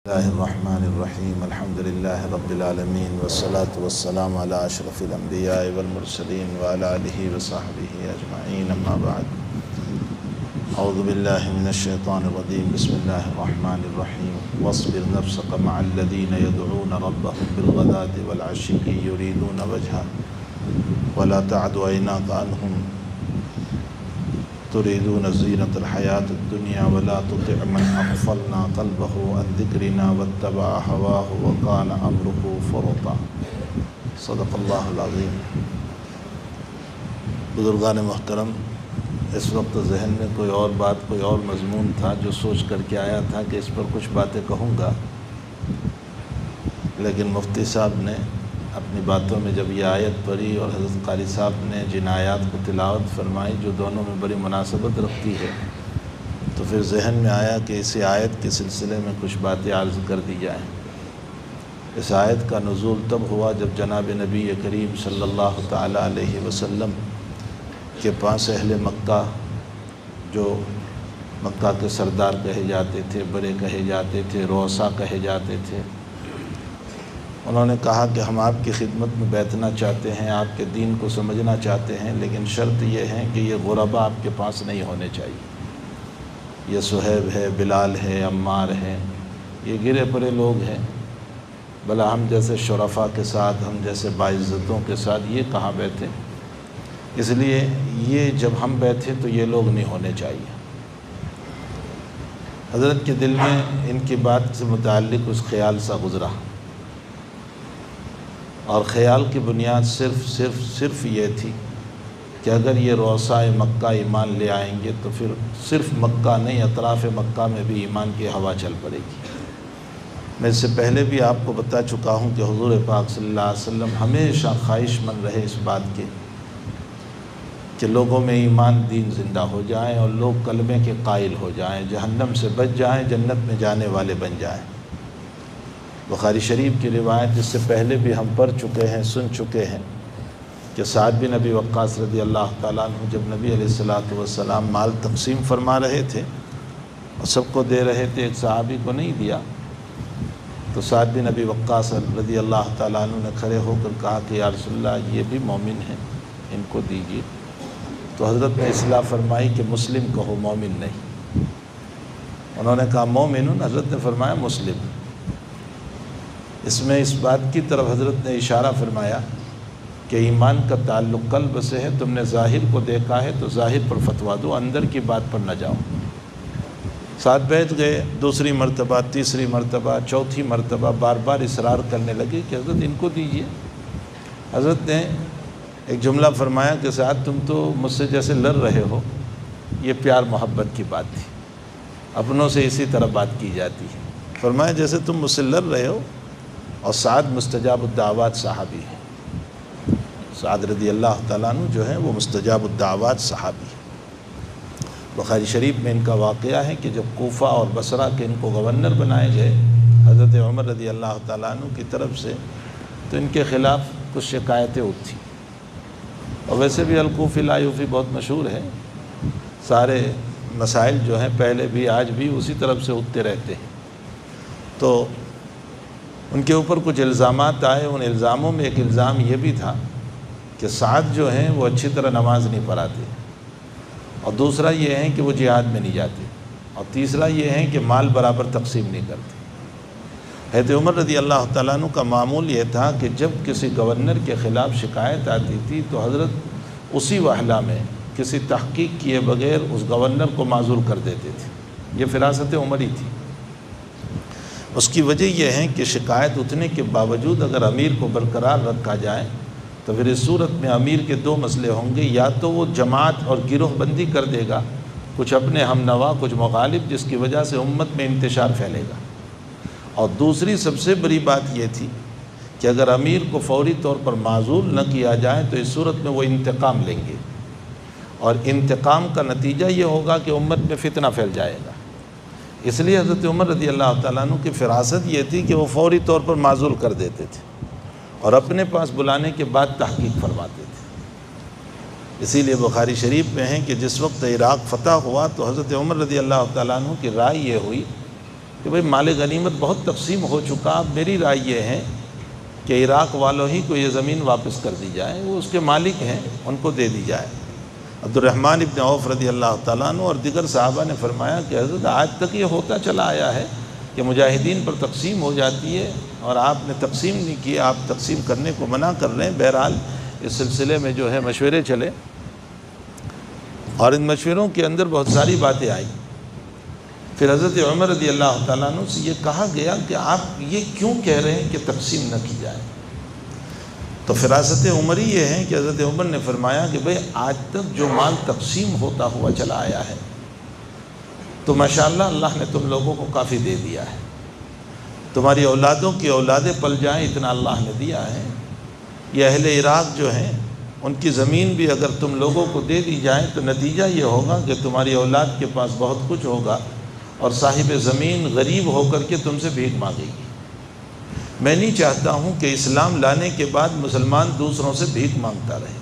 اللہ الرحمن الرحیم الحمد للہ رب العالمین والصلاة والسلام علی اشرف الانبیاء والمرسلین وعلی آلہ وصحبہ اجمعین اما بعد اعوذ باللہ من الشیطان الرجیم بسم اللہ الرحمن الرحیم واصبر نفسک مع الذین يدعون ربهم بالغداة والعشی یریدون وجہہ ولا تعد عیناک عنہم تريدون زینة الحیاة الدنیا ولا تطع من اغفلنا قلبه عن ذکرنا واتبع هواه وكان امره فرطا صدق اللہ العظیم۔ بزرگان محترم، اس وقت ذہن میں کوئی اور بات، کوئی اور مضمون تھا جو سوچ کر کے آیا تھا کہ اس پر کچھ باتیں کہوں گا، لیکن مفتی صاحب نے اپنی باتوں میں جب یہ آیت پڑھی اور حضرت قاری صاحب نے جن آیات کو تلاوت فرمائی جو دونوں میں بڑی مناسبت رکھتی ہے، تو پھر ذہن میں آیا کہ اسی آیت کے سلسلے میں کچھ باتیں عرض کر دی جائیں۔ اس آیت کا نزول تب ہوا جب جناب نبی کریم صلی اللہ تعالیٰ علیہ وسلم کے پاس اہل مکہ، جو مکہ کے سردار کہے جاتے تھے، بڑے کہے جاتے تھے، رؤسا کہے جاتے تھے، انہوں نے کہا کہ ہم آپ کی خدمت میں بیٹھنا چاہتے ہیں، آپ کے دین کو سمجھنا چاہتے ہیں، لیکن شرط یہ ہے کہ یہ غربا آپ کے پاس نہیں ہونے چاہیے۔ یہ صہیب ہے، بلال ہے، عمار ہے، یہ گرے پڑے لوگ ہیں، بھلا ہم جیسے شرفاء کے ساتھ، ہم جیسے باعزتوں کے ساتھ یہ کہاں بیٹھے؟ اس لیے یہ جب ہم بیٹھے تو یہ لوگ نہیں ہونے چاہیے۔ حضرت کے دل میں ان کی بات سے متعلق اس خیال سا گزرا، اور خیال کی بنیاد صرف یہ تھی کہ اگر یہ رؤسائے مکہ ایمان لے آئیں گے تو پھر صرف مکہ نہیں، اطراف مکہ میں بھی ایمان کی ہوا چل پڑے گی۔ میں اس سے پہلے بھی آپ کو بتا چکا ہوں کہ حضور پاک صلی اللہ علیہ وسلم ہمیشہ خواہش مند رہے اس بات کے کہ لوگوں میں ایمان دین زندہ ہو جائیں اور لوگ کلمے کے قائل ہو جائیں، جہنم سے بچ جائیں، جنت میں جانے والے بن جائیں۔ بخاری شریف کی روایت جس سے پہلے بھی ہم پڑھ چکے ہیں، سن چکے ہیں، کہ سعد بن ابی وقاص رضی اللہ تعالیٰ عنہ جب نبی علیہ الصلوۃ والسلام مال تقسیم فرما رہے تھے اور سب کو دے رہے تھے، ایک صحابی کو نہیں دیا، تو سعد بن ابی وقاص رضی اللہ تعالیٰ عنہ نے کھڑے ہو کر کہا کہ یا رسول اللہ یہ بھی مومن ہیں، ان کو دیجیے۔ تو حضرت نے اصلاح فرمائی کہ مسلم کہو، مومن نہیں۔ انہوں نے کہا مومن، حضرت نے فرمایا مسلم۔ اس میں اس بات کی طرف حضرت نے اشارہ فرمایا کہ ایمان کا تعلق قلب سے ہے، تم نے ظاہر کو دیکھا ہے تو ظاہر پر فتویٰ دو، اندر کی بات پر نہ جاؤ۔ ساتھ بیٹھ گئے، دوسری مرتبہ، تیسری مرتبہ، چوتھی مرتبہ بار بار اصرار کرنے لگے کہ حضرت ان کو دیجیے۔ حضرت نے ایک جملہ فرمایا کہ سعد تم تو مجھ سے جیسے لڑ رہے ہو، یہ پیار محبت کی بات تھی، اپنوں سے اسی طرح بات کی جاتی ہے۔ فرمایا جیسے تم مجھ سے لڑ رہے ہو، اور سعد مستجاب الدعوات صحابی ہے، سعد رضی اللہ تعالیٰ عنہ جو ہے وہ مستجاب الدعوات صحابی ہے۔ بخاری شریف میں ان کا واقعہ ہے کہ جب کوفہ اور بصرہ کے ان کو گورنر بنائے گئے حضرت عمر رضی اللہ تعالیٰ عنہ کی طرف سے، تو ان کے خلاف کچھ شکایتیں اٹھی، اور ویسے بھی الکوفی لایوفی بہت مشہور ہے، سارے مسائل جو ہیں پہلے بھی آج بھی اسی طرف سے اٹھتے رہتے ہیں۔ تو ان کے اوپر کچھ الزامات آئے، ان الزاموں میں ایک الزام یہ بھی تھا کہ سعد جو ہیں وہ اچھی طرح نماز نہیں پڑھاتے، اور دوسرا یہ ہے کہ وہ جہاد میں نہیں جاتے، اور تیسرا یہ ہے کہ مال برابر تقسیم نہیں کرتے۔ حضرت عمر رضی اللہ تعالیٰ عنہ کا معمول یہ تھا کہ جب کسی گورنر کے خلاف شکایت آتی تھی تو حضرت اسی وہلہ میں کسی تحقیق کیے بغیر اس گورنر کو معذور کر دیتے تھے۔ یہ فراست عمری تھی۔ اس کی وجہ یہ ہے کہ شکایت اٹھنے کے باوجود اگر امیر کو برقرار رکھا جائے تو پھر اس صورت میں امیر کے دو مسئلے ہوں گے، یا تو وہ جماعت اور گروہ بندی کر دے گا، کچھ اپنے ہم نوا کچھ مغالب، جس کی وجہ سے امت میں انتشار پھیلے گا، اور دوسری سب سے بڑی بات یہ تھی کہ اگر امیر کو فوری طور پر معزول نہ کیا جائے تو اس صورت میں وہ انتقام لیں گے، اور انتقام کا نتیجہ یہ ہوگا کہ امت میں فتنہ پھیل جائے گا۔ اس لیے حضرت عمر رضی اللہ تعالیٰ عنہ کی فراست یہ تھی کہ وہ فوری طور پر معزول کر دیتے تھے اور اپنے پاس بلانے کے بعد تحقیق فرماتے تھے۔ اسی لیے بخاری شریف میں ہے کہ جس وقت عراق فتح ہوا تو حضرت عمر رضی اللہ تعالیٰ عنہ کی رائے یہ ہوئی کہ بھئی مال غنیمت بہت تقسیم ہو چکا، اب میری رائے یہ ہے کہ عراق والوں ہی کو یہ زمین واپس کر دی جائے، وہ اس کے مالک ہیں، ان کو دے دی جائے۔ عبد الرحمن ابن عوف رضی اللہ تعالیٰ عنہ اور دیگر صحابہ نے فرمایا کہ حضرت آج تک یہ ہوتا چلا آیا ہے کہ مجاہدین پر تقسیم ہو جاتی ہے اور آپ نے تقسیم نہیں کی، آپ تقسیم کرنے کو منع کر رہے ہیں۔ بہرحال اس سلسلے میں جو ہے مشورے چلے اور ان مشوروں کے اندر بہت ساری باتیں آئیں۔ پھر حضرت عمر رضی اللہ تعالیٰ عنہ سے یہ کہا گیا کہ آپ یہ کیوں کہہ رہے ہیں کہ تقسیم نہ کی جائے؟ تو فراست عمری یہ ہے کہ حضرت عمر نے فرمایا کہ بھئی آج تک جو مال تقسیم ہوتا ہوا چلا آیا ہے تو ماشاءاللہ اللہ نے تم لوگوں کو کافی دے دیا ہے، تمہاری اولادوں کی اولادیں پل جائیں اتنا اللہ نے دیا ہے۔ یہ اہل عراق جو ہیں ان کی زمین بھی اگر تم لوگوں کو دے دی جائے تو نتیجہ یہ ہوگا کہ تمہاری اولاد کے پاس بہت کچھ ہوگا اور صاحب زمین غریب ہو کر کے تم سے بھیک مانگے گی۔ میں نہیں چاہتا ہوں کہ اسلام لانے کے بعد مسلمان دوسروں سے بھیک مانگتا رہے۔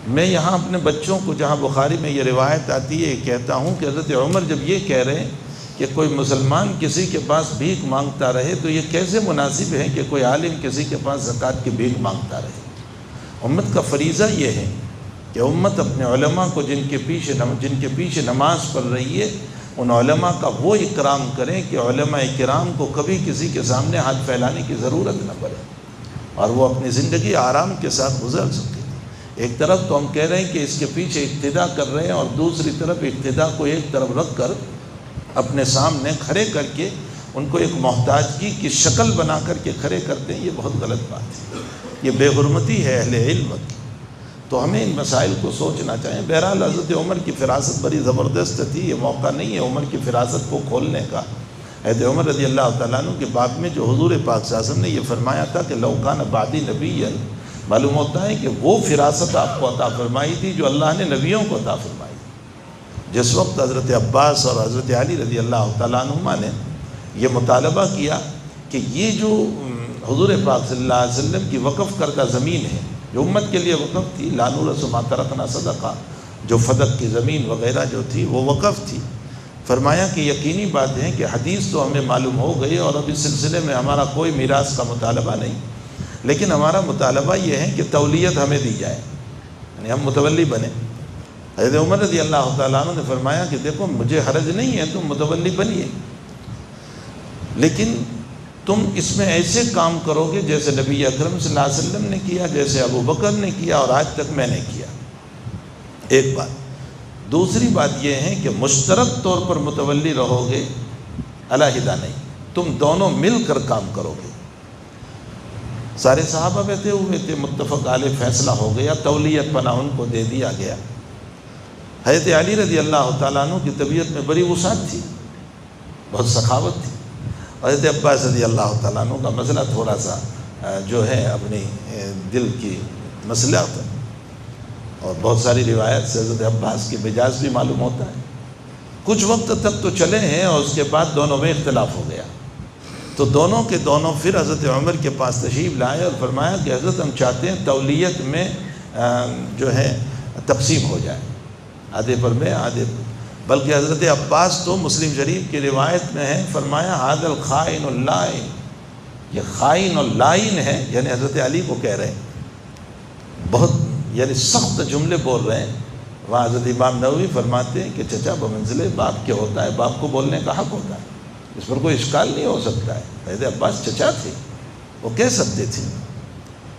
میں یہاں اپنے بچوں کو، جہاں بخاری میں یہ روایت آتی ہے، یہ کہتا ہوں کہ حضرت عمر جب یہ کہہ رہے ہیں کہ کوئی مسلمان کسی کے پاس بھیک مانگتا رہے تو یہ کیسے مناسب ہے کہ کوئی عالم کسی کے پاس زکوٰۃ کی بھیک مانگتا رہے؟ امت کا فریضہ یہ ہے کہ امت اپنے علماء کو جن کے پیچھے نماز پڑھ رہی ہے ان علماء کا وہ اکرام کریں کہ علماء کرام کو کبھی کسی کے سامنے ہاتھ پھیلانے کی ضرورت نہ پڑے اور وہ اپنی زندگی آرام کے ساتھ گزر سکے۔ ایک طرف تو ہم کہہ رہے ہیں کہ اس کے پیچھے اقتدا کر رہے ہیں اور دوسری طرف اقتدا کو ایک طرف رکھ کر اپنے سامنے کھڑے کر کے ان کو ایک محتاجگی کی شکل بنا کر کے کھڑے کرتے ہیں، یہ بہت غلط بات ہے، یہ بے حرمتی ہے اہل علم کی۔ تو ہمیں ان مسائل کو سوچنا چاہیے۔ بہرحال حضرت عمر کی فراست بڑی زبردست تھی، یہ موقع نہیں ہے عمر کی فراست کو کھولنے کا۔ حضرت عمر رضی اللہ تعالیٰ عنہ کے باب میں جو حضور پاک صلی اللہ علیہ وسلم نے یہ فرمایا تھا کہ لو کان بعدی نبی، معلوم ہوتا ہے کہ وہ فراست آپ کو عطا فرمائی تھی جو اللہ نے نبیوں کو عطا فرمائی تھی۔ جس وقت حضرت عباس اور حضرت علی رضی اللہ تعالیٰ عنہما نے یہ مطالبہ کیا کہ یہ جو حضور پاک صلی اللہ علیہ وسلم کی وقف کردہ زمین ہے جو امت کے لیے وقف تھی، لا نورث ما ترکنا صدقہ، جو فدق کی زمین وغیرہ جو تھی وہ وقف تھی، فرمایا کہ یقینی بات ہے کہ حدیث تو ہمیں معلوم ہو گئی اور اب اس سلسلے میں ہمارا کوئی میراث کا مطالبہ نہیں، لیکن ہمارا مطالبہ یہ ہے کہ تولیت ہمیں دی جائے، یعنی ہم متولی بنیں۔ حضرت عمر رضی اللہ تعالیٰ عنہ نے فرمایا کہ دیکھو مجھے حرج نہیں ہے، تم متولی بنیے، لیکن تم اس میں ایسے کام کرو گے جیسے نبی اکرم صلی اللہ علیہ وسلم نے کیا، جیسے ابو بکر نے کیا اور آج تک میں نے کیا۔ ایک بات۔ دوسری بات یہ ہے کہ مشترک طور پر متولی رہو گے، علیحدہ نہیں، تم دونوں مل کر کام کرو گے۔ سارے صحابہ بیٹھے ہوئے تھے، متفق علیہ فیصلہ ہو گیا، تولیت پناہ ان کو دے دیا گیا۔ حضرت علی رضی اللہ تعالیٰ عنہ کی طبیعت میں بڑی وسعت تھی، بہت سخاوت تھی۔ حضرت عباس رضی اللہ تعالیٰ عنہ کا مسئلہ تھوڑا سا جو ہے اپنی دل کی مسئلہ تھا اور بہت ساری روایت سے حضرت عباس کی مزاج بھی معلوم ہوتا ہے۔ کچھ وقت تک تو چلے ہیں اور اس کے بعد دونوں میں اختلاف ہو گیا، تو دونوں کے دونوں پھر حضرت عمر کے پاس تشریف لائے اور فرمایا کہ حضرت ہم چاہتے ہیں تولیت میں جو ہے تقسیم ہو جائے، آدھے پر میں آدھے پر۔ بلکہ حضرت عباس تو مسلم شریف کی روایت میں ہے، فرمایا ھذا الخائن اللائن، یہ خائن اور لائن ہے، یعنی حضرت علی کو کہہ رہے ہیں، بہت یعنی سخت جملے بول رہے ہیں۔ وہاں حضرت امام نووی فرماتے ہیں کہ چچا بمنزلے باپ کے ہوتا ہے، باپ کو بولنے کا حق ہوتا ہے، اس پر کوئی اشکال نہیں ہو سکتا ہے۔ حضرت عباس چچا تھے، وہ کہہ سکتے تھے۔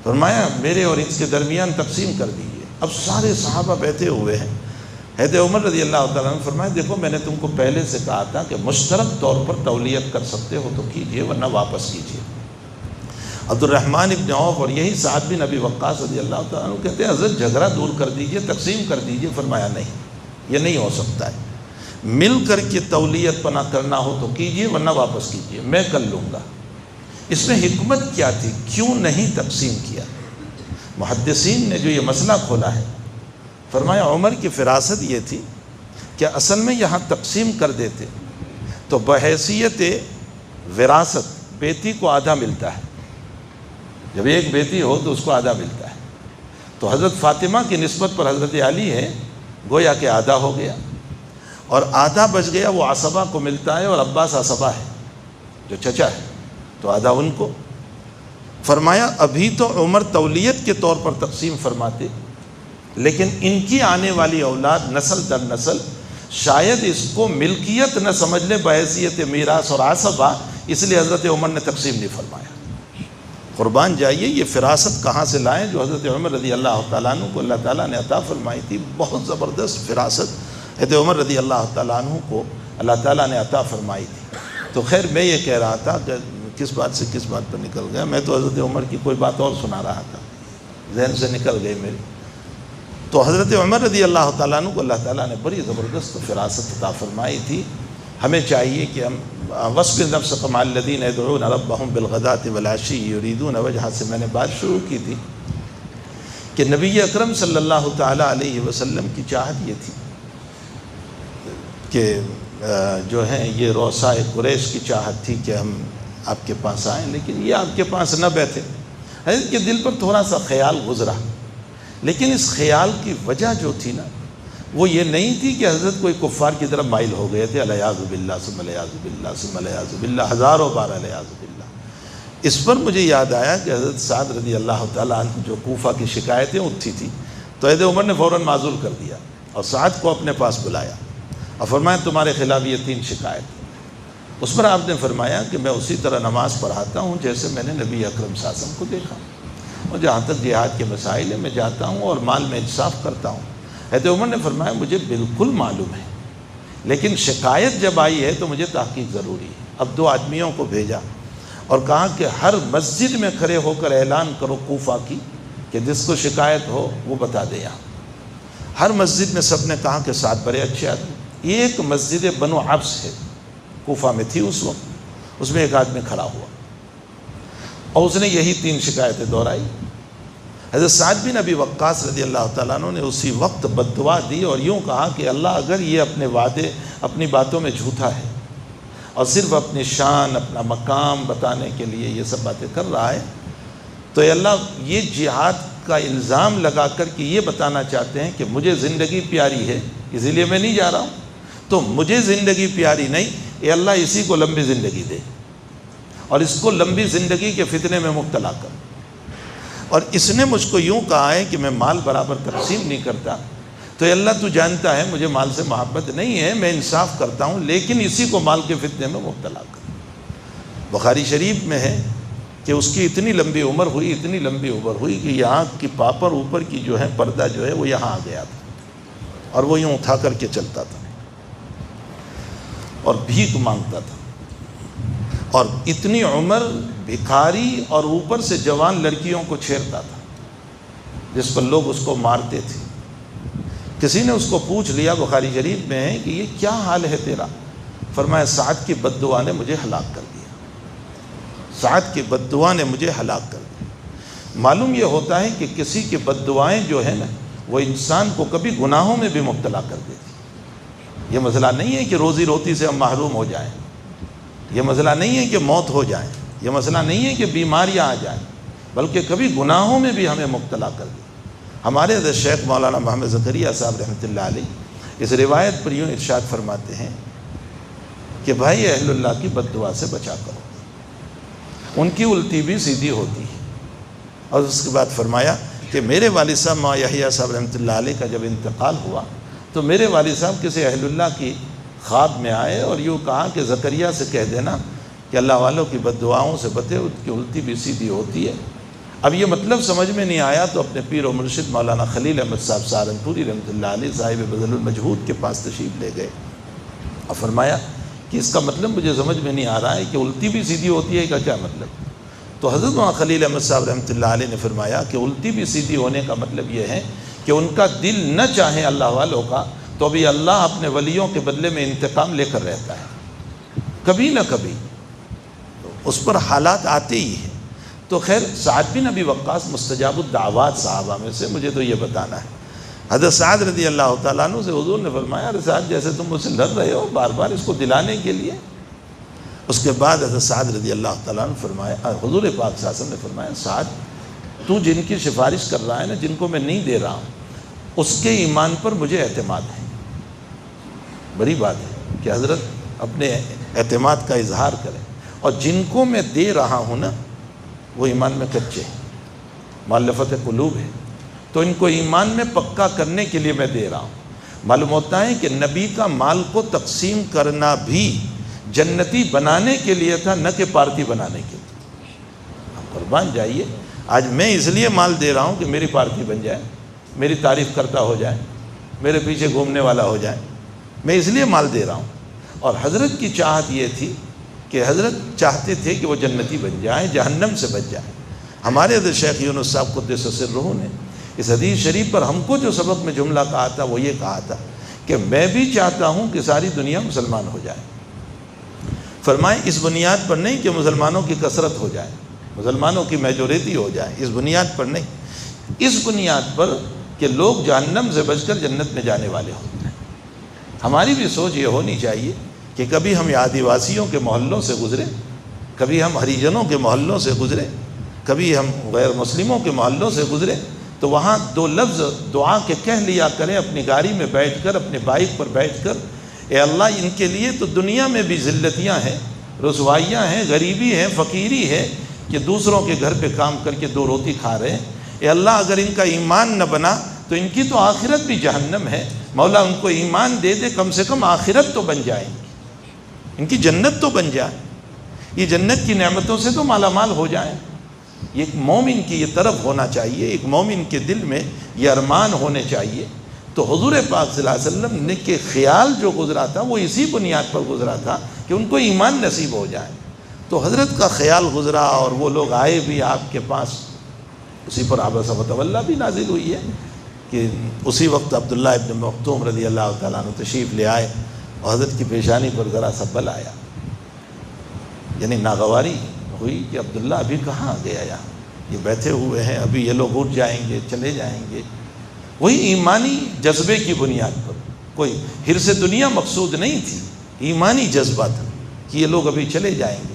فرمایا میرے اور اس کے درمیان تقسیم کر دیجیے۔ اب سارے صحابہ بیٹھے ہوئے ہیں۔ حضرت عمر رضی اللہ تعالیٰ عنہ فرمایا دیکھو میں نے تم کو پہلے سے کہا تھا کہ مشترک طور پر تولیت کر سکتے ہو تو کیجئے ورنہ واپس کیجئے۔ عبد الرحمن ابن عوف اور یہی سعد بن ابی وقاص رضی اللہ تعالیٰ عنہ کہتے ہیں حضرت جھگڑا دور کر دیجئے، تقسیم کر دیجئے۔ فرمایا نہیں، یہ نہیں ہو سکتا ہے، مل کر کے تولیت پناہ کرنا ہو تو کیجئے ورنہ واپس کیجئے، میں کر لوں گا۔ اس میں حکمت کیا تھی، کیوں نہیں تقسیم کیا؟ محدثین نے جو یہ مسئلہ کھولا ہے، فرمایا عمر کی فراست یہ تھی کہ اصل میں یہاں تقسیم کر دیتے تو بحیثیت وراثت بیٹی کو آدھا ملتا ہے، جب ایک بیٹی ہو تو اس کو آدھا ملتا ہے، تو حضرت فاطمہ کی نسبت پر حضرت علی ہے، گویا کہ آدھا ہو گیا۔ اور آدھا بچ گیا وہ عصبہ کو ملتا ہے، اور عباس عصبہ ہے جو چچا ہے، تو آدھا ان کو۔ فرمایا ابھی تو عمر تولیت کے طور پر تقسیم فرماتے، لیکن ان کی آنے والی اولاد نسل در نسل شاید اس کو ملکیت نہ سمجھ لے بحیثیت میراث اور عصبہ، اس لیے حضرت عمر نے تقسیم نہیں فرمایا۔ قربان جائیے، یہ فراست کہاں سے لائیں جو حضرت عمر رضی اللہ تعالیٰ عنہ کو اللہ تعالیٰ نے عطا فرمائی تھی۔ بہت زبردست فراست حضرت عمر رضی اللہ تعالیٰ عنہ کو اللہ تعالیٰ نے عطا فرمائی تھی۔ تو خیر میں یہ کہہ رہا تھا کہ کس بات سے کس بات پر نکل گیا، میں تو حضرت عمر کی کوئی بات اور سنا رہا تھا، ذہن سے نکل گئی میری۔ تو حضرت عمر رضی اللہ تعالیٰ عنہ کو اللہ تعالیٰ نے بڑی زبردست فراست عطا فرمائی تھی۔ ہمیں چاہیے کہ ہم وَاصْبِرْ نَفْسَكَ مَعَ الَّذِينَ يَدْعُونَ رَبَّهُمْ بِالْغَدَاةِ وَالْعَشِيِّ يُرِيدُونَ وَجْهَهُ سے میں نے بات شروع کی تھی کہ نبی اکرم صلی اللہ تعالیٰ علیہ وسلم کی چاہت یہ تھی کہ جو ہے یہ روسائے قریش کی چاہت تھی کہ ہم آپ کے پاس آئیں، لیکن یہ آپ کے پاس نہ بیٹھے۔ حضرت کے دل پر تھوڑا سا خیال گزرا، لیکن اس خیال کی وجہ جو تھی نا وہ یہ نہیں تھی کہ حضرت کوئی کفار کی طرف مائل ہو گئے تھے، الیاذ باللہ ثم الیاذ باللہ ثم الیاذ باللہ، ہزاروں بار الیاذ باللہ۔ اس پر مجھے یاد آیا کہ حضرت سعد رضی اللہ تعالیٰ عنہ جو کوفہ کی شکایتیں اٹھی تھی، تو حضرت عمر نے فوراً معزول کر دیا اور سعد کو اپنے پاس بلایا اور فرمایا تمہارے خلاف یہ 3 شکایت۔ اس پر آپ نے فرمایا کہ میں اسی طرح نماز پڑھاتا ہوں جیسے میں نے نبی اکرم صلی اللہ علیہ وسلم کو دیکھا، اور جہاں تک جہاد کے مسائل ہیں میں جاتا ہوں اور مال میں انصاف کرتا ہوں۔ حضرت عمر نے فرمایا مجھے بالکل معلوم ہے، لیکن شکایت جب آئی ہے تو مجھے تحقیق ضروری ہے۔ اب 2 آدمیوں کو بھیجا اور کہا کہ ہر مسجد میں کھڑے ہو کر اعلان کرو کوفہ کی کہ جس کو شکایت ہو وہ بتا دے یہاں۔ ہر مسجد میں سب نے کہا کہ 7 بڑے اچھے آدمی۔ ایک مسجد بنو عبس ہے، کوفہ میں تھی اس وقت، اس میں ایک آدمی کھڑا ہوا اور اس نے یہی 3 شکایتیں دہرائی۔ حضرت سعد بن ابی وقاص رضی اللہ تعالیٰ عنہ نے اسی وقت بد دعا دی اور یوں کہا کہ اللہ اگر یہ اپنے وعدے اپنی باتوں میں جھوٹا ہے اور صرف اپنی شان اپنا مقام بتانے کے لیے یہ سب باتیں کر رہا ہے، تو اے اللہ یہ جہاد کا الزام لگا کر کہ یہ بتانا چاہتے ہیں کہ مجھے زندگی پیاری ہے اسی لیے میں نہیں جا رہا ہوں، تو مجھے زندگی پیاری نہیں، اے اللہ اسی کو لمبی زندگی دے اور اس کو لمبی زندگی کے فتنے میں مبتلا کر۔ اور اس نے مجھ کو یوں کہا ہے کہ میں مال برابر تقسیم نہیں کرتا، تو اے اللہ تو جانتا ہے مجھے مال سے محبت نہیں ہے، میں انصاف کرتا ہوں لیکن اسی کو مال کے فتنے میں مبتلا کر۔ بخاری شریف میں ہے کہ اس کی اتنی لمبی عمر ہوئی کہ یہاں کی پاپر اوپر کی جو ہے پردہ جو ہے وہ یہاں آ گیا تھا اور وہ یوں اٹھا کر کے چلتا تھا اور بھیک مانگتا تھا، اور اتنی عمر بھکاری اور اوپر سے جوان لڑکیوں کو چھیڑتا تھا جس پر لوگ اس کو مارتے تھے۔ کسی نے اس کو پوچھ لیا، بخاری شریف میں ہے کہ یہ کیا حال ہے تیرا؟ فرمایا سعد کی بد دعا نے مجھے ہلاک کر دیا، سعد کی بد دعا نے مجھے ہلاک کر دیا۔ معلوم یہ ہوتا ہے کہ کسی کی بد دعائیں جو ہیں نا وہ انسان کو کبھی گناہوں میں بھی مبتلا کر دیتی۔ یہ مسئلہ نہیں ہے کہ روزی روٹی سے ہم محروم ہو جائیں، یہ مسئلہ نہیں ہے کہ موت ہو جائیں، یہ مسئلہ نہیں ہے کہ بیماریاں آ جائیں، بلکہ کبھی گناہوں میں بھی ہمیں مبتلا کر دیں۔ ہمارے حضرت شیخ مولانا محمد زکریا صاحب رحمۃ اللہ علیہ اس روایت پر یوں ارشاد فرماتے ہیں کہ بھائی اہل اللہ کی بد دعا سے بچا کرو، ان کی الٹی بھی سیدھی ہوتی ہے۔ اور اس کے بعد فرمایا کہ میرے والد صاحب مولانا یحییٰ صاحب رحمۃ اللہ علیہ کا جب انتقال ہوا تو میرے والد صاحب کسی اہل اللہ کی خواب میں آئے اور یوں کہا کہ زکریا سے کہہ دینا کہ اللہ والوں کی بد دعاؤں سے بچے، ان کی الٹی بھی سیدھی ہوتی ہے۔ اب یہ مطلب سمجھ میں نہیں آیا تو اپنے پیر و مرشد مولانا خلیل احمد صاحب سہارنپوری رحمۃ اللہ علیہ صاحب بذل المجہود کے پاس تشریف لے گئے اور فرمایا کہ اس کا مطلب مجھے سمجھ میں نہیں آ رہا ہے کہ الٹی بھی سیدھی ہوتی ہے کا کیا مطلب؟ تو حضرت مولانا خلیل احمد صاحب رحمۃ اللہ علیہ نے فرمایا کہ الٹی بھی سیدھی ہونے کا مطلب یہ ہے کہ ان کا دل نہ چاہے اللہ والوں کا تو بھی اللہ اپنے ولیوں کے بدلے میں انتقام لے کر رہتا ہے، کبھی نہ کبھی اس پر حالات آتے ہی ہیں۔ تو خیر سعد بن ابی وقاص مستجاب الدعوات صحابہ میں سے، مجھے تو یہ بتانا ہے۔ حضرت سعد رضی اللہ تعالیٰ عنہ سے حضور نے فرمایا ارے سعد جیسے تم مجھ سے لڑ رہے ہو بار بار اس کو دلانے کے لیے۔ اس کے بعد حضرت سعد رضی اللہ تعالیٰ عنہ فرمایا، حضور پاک صلی اللہ علیہ وسلم نے فرمایا سعد تو جن کی سفارش کر رہا ہے نا، جن کو میں نہیں دے رہا ہوں، اس کے ایمان پر مجھے اعتماد ہے، بڑی بات ہے کہ حضرت اپنے اعتماد کا اظہار کریں. اور جن کو میں دے رہا ہوں نا وہ ایمان میں کچے ہیں، مؤلفت قلوب ہے، تو ان کو ایمان میں پکا کرنے کے لیے میں دے رہا ہوں. معلوم ہوتا ہے کہ نبی کا مال کو تقسیم کرنا بھی جنتی بنانے کے لیے تھا، نہ کہ پارٹی بنانے کے لیے. آپ قربان جائیے، آج میں اس لیے مال دے رہا ہوں کہ میری پارٹی بن جائے، میری تعریف کرتا ہو جائے، میرے پیچھے گھومنے والا ہو جائے. میں اس لیے مال دے رہا ہوں. اور حضرت کی چاہت یہ تھی کہ حضرت چاہتے تھے کہ وہ جنتی بن جائیں، جہنم سے بچ جائیں. ہمارے حضرت شیخ یونس صاحب قدس سرہ نے اس حدیث شریف پر ہم کو جو سبق میں جملہ کہا تھا وہ یہ کہا تھا کہ میں بھی چاہتا ہوں کہ ساری دنیا مسلمان ہو جائے. فرمائیں اس بنیاد پر نہیں کہ مسلمانوں کی کثرت ہو جائے، مسلمانوں کی میجورٹی ہو جائے، اس بنیاد پر نہیں، اس بنیاد پر کہ لوگ جہنم سے بچ کر جنت میں جانے والے ہوں. ہماری بھی سوچ یہ ہونی چاہیے کہ کبھی ہم آدی واسیوں کے محلوں سے گزرے، کبھی ہم ہریجنوں کے محلوں سے گزرے، کبھی ہم غیر مسلموں کے محلوں سے گزرے، تو وہاں دو لفظ دعا کے کہہ لیا کریں اپنی گاڑی میں بیٹھ کر، اپنے بائک پر بیٹھ کر، اے اللہ ان کے لیے تو دنیا میں بھی ذلتیاں ہیں، رسوائیاں ہیں، غریبی ہے، فقیری ہے کہ دوسروں کے گھر پہ کام کر کے دو روٹی کھا رہے ہیں. اے اللہ اگر ان کا ایمان نہ بنا تو ان کی تو آخرت بھی جہنم ہے. مولا ان کو ایمان دے دے، کم سے کم آخرت تو بن جائے گی، ان کی جنت تو بن جائے، یہ جنت کی نعمتوں سے تو مالا مال ہو جائیں. ایک مومن کی یہ طرف ہونا چاہیے، ایک مومن کے دل میں یہ ارمان ہونے چاہیے. تو حضور پاک صلی اللہ علیہ وسلم نے کہ خیال جو گزرا تھا وہ اسی بنیاد پر گزرا تھا کہ ان کو ایمان نصیب ہو جائے. تو حضرت کا خیال گزرا اور وہ لوگ آئے بھی آپ کے پاس. اسی پر عبس وتولی بھی نازل ہوئی ہے کہ اسی وقت عبداللہ ابن مکتوم رضی اللہ تعالیٰ عنہ تشریف لے آئے اور حضرت کی پیشانی پر ذرا سا بل آیا، یعنی ناگواری ہوئی کہ عبداللہ ابھی کہاں گیا، یہاں یہ بیٹھے ہوئے ہیں، ابھی یہ لوگ اٹھ جائیں گے، چلے جائیں گے. وہی ایمانی جذبے کی بنیاد پر، کوئی حرص دنیا مقصود نہیں تھی، ایمانی جذبہ تھا کہ یہ لوگ ابھی چلے جائیں گے.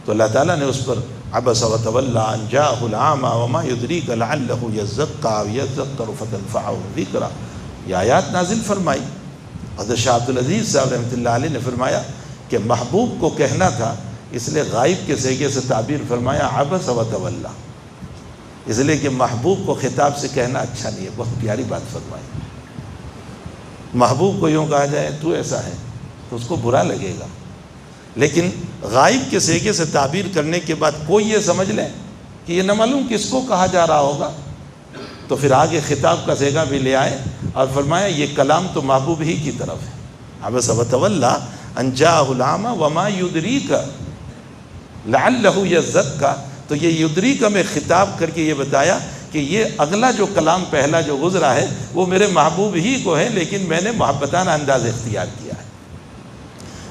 تو اللہ تعالیٰ نے اس پر عبس وتولی ان جاءہ الاعمی وما یدریک لعلہ یزکی او یذکر فتنفعہ الذکریٰ یہ آیات نازل فرمائی. حضرت شاہ عبدالعزیز صاحب رحمۃ اللہ علیہ نے فرمایا کہ محبوب کو کہنا تھا، اس لیے غائب کے صیغے سے تعبیر فرمایا عبس وتولی، اس لیے کہ محبوب کو خطاب سے کہنا اچھا نہیں ہے. بہت پیاری بات فرمائی. محبوب کو یوں کہا جائے تو ایسا ہے تو اس کو برا لگے گا، لیکن غائب کے صیغے سے تعبیر کرنے کے بعد کوئی یہ سمجھ لے کہ یہ نہ معلوم کس کو کہا جا رہا ہوگا، تو پھر آگے خطاب کا صیغہ بھی لے آئے اور فرمایا یہ کلام تو محبوب ہی کی طرف ہے. عبس وتولی ان جاءہ الاعمی وما یدریک لعلہ یزکی، تو یہ یدریک میں خطاب کر کے یہ بتایا کہ یہ اگلا جو کلام پہلا جو گزرا ہے وہ میرے محبوب ہی کو ہے، لیکن میں نے محبتانہ انداز اختیار کیا ہے.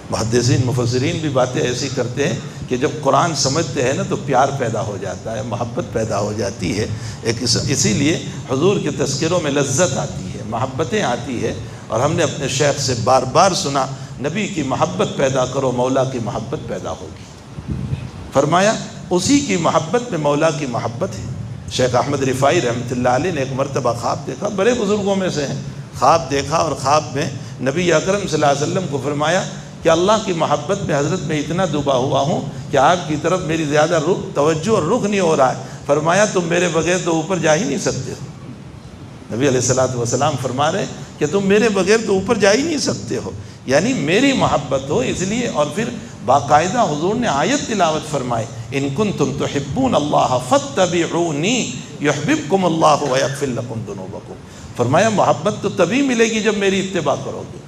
محدثین مفسرین بھی باتیں ایسی کرتے ہیں کہ جب قرآن سمجھتے ہیں نا تو پیار پیدا ہو جاتا ہے، محبت پیدا ہو جاتی ہے. اسی لیے حضور کے تذکروں میں لذت آتی ہے، محبتیں آتی ہے. اور ہم نے اپنے شیخ سے بار بار سنا، نبی کی محبت پیدا کرو مولا کی محبت پیدا ہوگی. فرمایا اسی کی محبت میں مولا کی محبت ہے. شیخ احمد رفاعی رحمۃ اللہ علیہ نے ایک مرتبہ خواب دیکھا، بڑے بزرگوں میں سے ہیں. خواب دیکھا اور خواب میں نبی اکرم صلی اللہ علیہ وسلم کو فرمایا کہ اللہ کی محبت میں حضرت میں اتنا ڈوبا ہوا ہوں کہ آپ کی طرف میری زیادہ توجہ اور رخ نہیں ہو رہا ہے. فرمایا تم میرے بغیر تو اوپر جا ہی نہیں سکتے ہو. نبی علیہ الصلوۃ والسلام فرما رہے کہ تم میرے بغیر تو اوپر جا ہی نہیں سکتے ہو، یعنی میری محبت ہو اس لیے. اور پھر باقاعدہ حضور نے آیت تلاوت فرمائے، ان کنتم تحبون اللہ فاتبعونی یحببکم اللہ ویغفر لکم ذنوبکم. فرمایا محبت تو تبھی ملے گی جب میری اتباع کرو گے،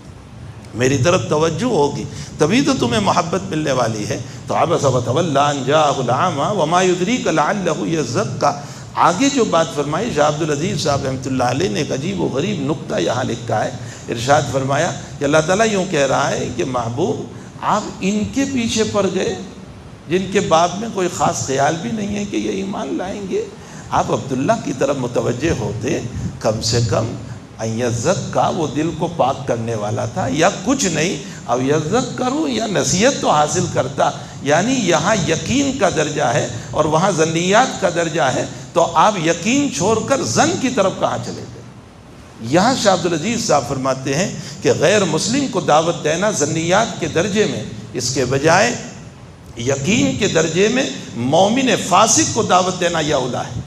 میری طرف توجہ ہوگی، تبھی تو تمہیں محبت ملنے والی ہے. تو عبس وتولی ان جاءہ الاعمی وما یدریک لعلہ یزکی. آگے جو بات فرمائی شاہ عبدالعزیز صاحب رحمۃ اللہ علیہ نے ایک عجیب و غریب نکتہ یہاں لکھا ہے. ارشاد فرمایا کہ اللہ تعالیٰ یوں کہہ رہا ہے کہ محبوب آپ ان کے پیچھے پڑ گئے جن کے باب میں کوئی خاص خیال بھی نہیں ہے کہ یہ ایمان لائیں گے. آپ عبداللہ کی طرف متوجہ ہوتے، کم سے کم یزک کا وہ دل کو پاک کرنے والا تھا، یا کچھ نہیں اب یزک کروں یا نصیحت تو حاصل کرتا. یعنی یہاں یقین کا درجہ ہے اور وہاں ظنیات کا درجہ ہے، تو آپ یقین چھوڑ کر ظن کی طرف کہاں چلے گئے؟ یہاں شاہ عبدالعزیز صاحب فرماتے ہیں کہ غیر مسلم کو دعوت دینا ظنیات کے درجے میں، اس کے بجائے یقین کے درجے میں مومن فاسق کو دعوت دینا یہ اولا ہے۔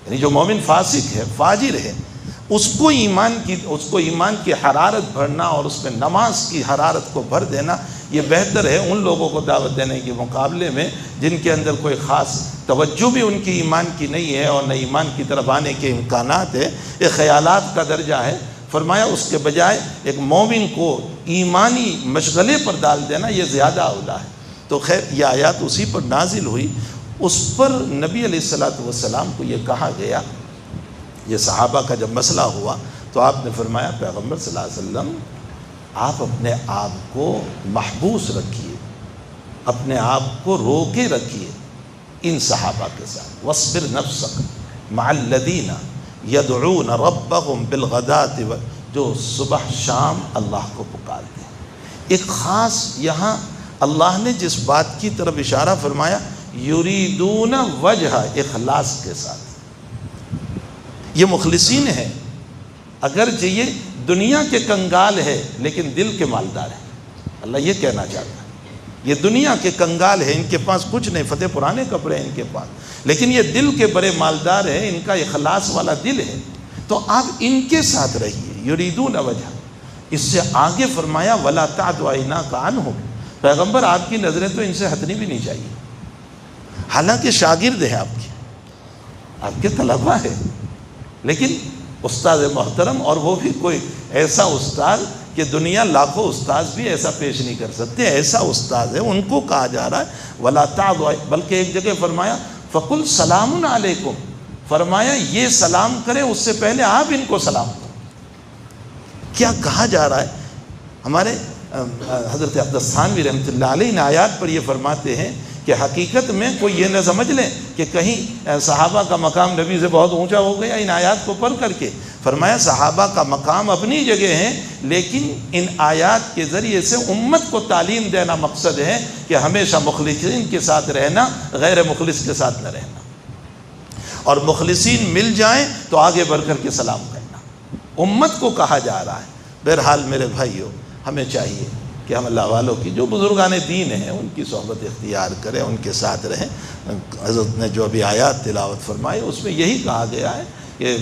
یعنی جو مومن فاسق ہے، فاجر ہے، اس کو ایمان کی حرارت بھرنا اور اس میں نماز کی حرارت کو بھر دینا یہ بہتر ہے ان لوگوں کو دعوت دینے کے مقابلے میں جن کے اندر کوئی خاص توجہ بھی ان کی ایمان کی نہیں ہے اور نہ ایمان کی طرف آنے کے امکانات ہے، یہ خیالات کا درجہ ہے۔ فرمایا اس کے بجائے ایک مومن کو ایمانی مشغلے پر ڈال دینا یہ زیادہ اولا ہے۔ تو خیر یہ آیات اسی پر نازل ہوئی، اس پر نبی علیہ السلام کو یہ کہا گیا۔ یہ صحابہ کا جب مسئلہ ہوا تو آپ نے فرمایا پیغمبر صلی اللہ علیہ وسلم آپ اپنے آپ کو محبوس رکھیے، اپنے آپ کو روکے رکھیے ان صحابہ کے ساتھ، وَاصْبِرْ نَفْسَكَ مَعَ الَّذِينَ يَدْعُونَ رَبَّهُمْ بِالْغَدَاةِ، جو صبح شام اللہ کو پکارتے ہیں۔ ایک خاص یہاں اللہ نے جس بات کی طرف اشارہ فرمایا، یریدون وجہ، اخلاص کے ساتھ، یہ مخلصین ہیں۔ اگرچہ یہ دنیا کے کنگال ہے لیکن دل کے مالدار ہیں، اللہ یہ کہنا چاہتا ہے یہ دنیا کے کنگال ہے، ان کے پاس کچھ نہیں، فتح پرانے کپڑے ہیں ان کے پاس، لیکن یہ دل کے بڑے مالدار ہیں، ان کا اخلاص والا دل ہے، تو آپ ان کے ساتھ رہیے۔ یریدون وجہ، اس سے آگے فرمایا وَلَا تَعْدُ عَيْنَاكَ عَنْهُمْ، پیغمبر آپ کی نظریں تو ان سے ہٹنی بھی نہیں چاہیے، حالانکہ شاگرد ہیں آپ کے طلبہ ہیں، لیکن استاد محترم، اور وہ بھی کوئی ایسا استاد کہ دنیا لاکھوں استاذ بھی ایسا پیش نہیں کر سکتے، ایسا استاد ہے، ان کو کہا جا رہا ہے وَلَا تَعْدُ، بلکہ ایک جگہ فرمایا فَقُلْ سَلَامٌ عَلَيْكُمْ، فرمایا یہ سلام کریں اس سے پہلے آپ ان کو سلام کریں۔ کیا کہا جا رہا ہے؟ ہمارے حضرت اقدس تھانوی رحمۃ اللہ علیہ نے آیات پر یہ فرماتے ہیں کہ حقیقت میں کوئی یہ نہ سمجھ لے کہ کہیں صحابہ کا مقام نبی سے بہت اونچا ہو گیا ان آیات کو پڑھ کر کے۔ فرمایا صحابہ کا مقام اپنی جگہ ہے، لیکن ان آیات کے ذریعے سے امت کو تعلیم دینا مقصد ہے کہ ہمیشہ مخلصین کے ساتھ رہنا، غیر مخلص کے ساتھ نہ رہنا، اور مخلصین مل جائیں تو آگے بڑھ کر کے سلام کرنا، امت کو کہا جا رہا ہے۔ بہرحال میرے بھائیو، ہمیں چاہیے کہ ہم اللہ والوں کی جو بزرگان دین ہیں ان کی صحبت اختیار کریں، ان کے ساتھ رہیں۔ حضرت نے جو ابھی آیات تلاوت فرمائی اس میں یہی کہا گیا ہے کہ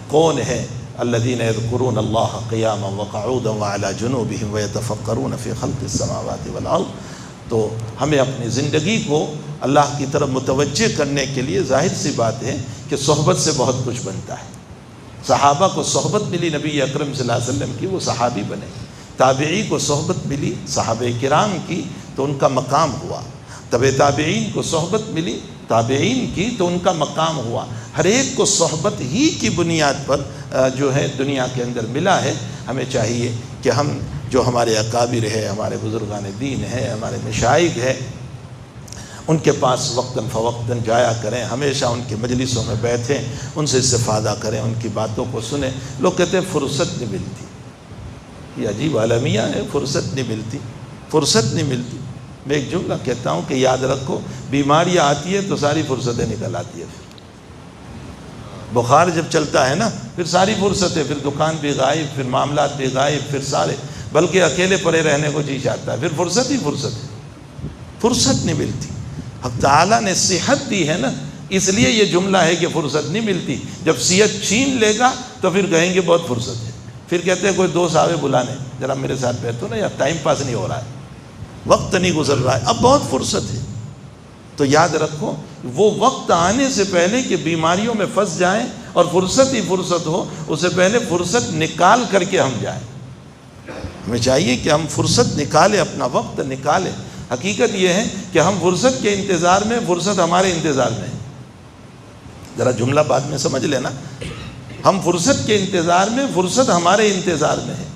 کون ہے الذین یذکرون اللہ قیاما وقعودا وعلی جنوبہم ویتفکرون فی خلق السماوات والارض۔ تو ہمیں اپنی زندگی کو اللہ کی طرف متوجہ کرنے کے لیے ظاہر سی بات ہے کہ صحبت سے بہت کچھ بنتا ہے۔ صحابہ کو صحبت ملی نبی اکرم صلی اللہ علیہ وسلم کی، وہ صحابی بنے۔ تابعی کو صحبت ملی صحابہ کرام کی تو ان کا مقام ہوا، تبع تابعین کو صحبت ملی تابعین کی تو ان کا مقام ہوا۔ ہر ایک کو صحبت ہی کی بنیاد پر جو ہے دنیا کے اندر ملا ہے۔ ہمیں چاہیے کہ ہم جو ہمارے اکابر ہے، ہمارے بزرگان دین ہے، ہمارے مشائخ ہے، ان کے پاس وقتاً فوقتاً جایا کریں، ہمیشہ ان کے مجلسوں میں بیٹھیں، ان سے استفادہ کریں، ان کی باتوں کو سنیں۔ لوگ کہتے ہیں فرصت نہیں ملتی، یہ عجیب عالمیہ ہے، فرصت نہیں ملتی، فرصت نہیں ملتی۔ میں ایک جملہ کہتا ہوں کہ یاد رکھو، بیماریاں آتی ہے تو ساری فرصتیں نکل آتی ہے، پھر بخار جب چلتا ہے نا پھر ساری فرصتیں، پھر دکان بھی غائب، پھر معاملات بھی غائب، پھر سارے، بلکہ اکیلے پڑے رہنے کو جی چاہتا ہے، پھر فرصت ہی فرصت ہے، فرصت نہیں ملتی۔ حق تعالیٰ نے صحت دی ہے نا، اس لیے یہ جملہ ہے کہ فرصت نہیں ملتی۔ جب صحت چھین لے گا تو پھر کہیں گے بہت فرصت ہے، پھر کہتے ہیں کوئی دوست آوے بلانے، ذرا میرے ساتھ بیٹھو نا، یا ٹائم پاس نہیں ہو رہا ہے، وقت نہیں گزر رہا ہے، اب بہت فرصت ہے۔ تو یاد رکھو وہ وقت آنے سے پہلے کہ بیماریوں میں پھنس جائیں اور فرصت ہی فرصت ہو، اس سے پہلے فرصت نکال کر کے ہم جائیں۔ ہمیں چاہیے کہ ہم فرصت نکالیں، اپنا وقت نکالیں۔ حقیقت یہ ہے کہ ہم فرصت کے انتظار میں، فرصت ہمارے انتظار میں ہے۔ ذرا جملہ بعد میں سمجھ لینا، ہم فرصت کے انتظار میں، فرصت ہمارے انتظار میں ہے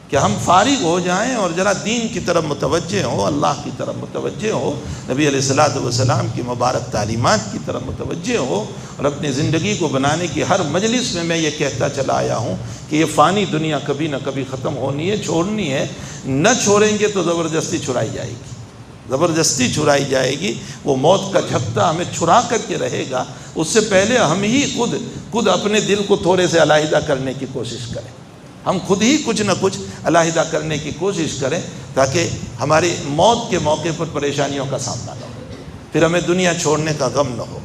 کہ ہم فارغ ہو جائیں اور ذرا دین کی طرف متوجہ ہوں، اللہ کی طرف متوجہ ہو، نبی علیہ السلام کی مبارک تعلیمات کی طرف متوجہ ہو، اور اپنی زندگی کو بنانے کی ہر مجلس میں یہ کہتا چلا آیا ہوں کہ یہ فانی دنیا کبھی نہ کبھی ختم ہونی ہے، چھوڑنی ہے، نہ چھوڑیں گے تو زبردستی چھڑائی جائے گی۔ زبردستی چھڑائی جائے گی، وہ موت کا جھپٹا ہمیں چھڑا کر کے رہے گا، اس سے پہلے ہم ہی خود اپنے دل کو تھوڑے سے علیحدہ کرنے کی کوشش کریں، ہم خود ہی کچھ نہ کچھ علیحدہ کرنے کی کوشش کریں تاکہ ہماری موت کے موقع پر پریشانیوں کا سامنا نہ ہو، پھر ہمیں دنیا چھوڑنے کا غم نہ ہو،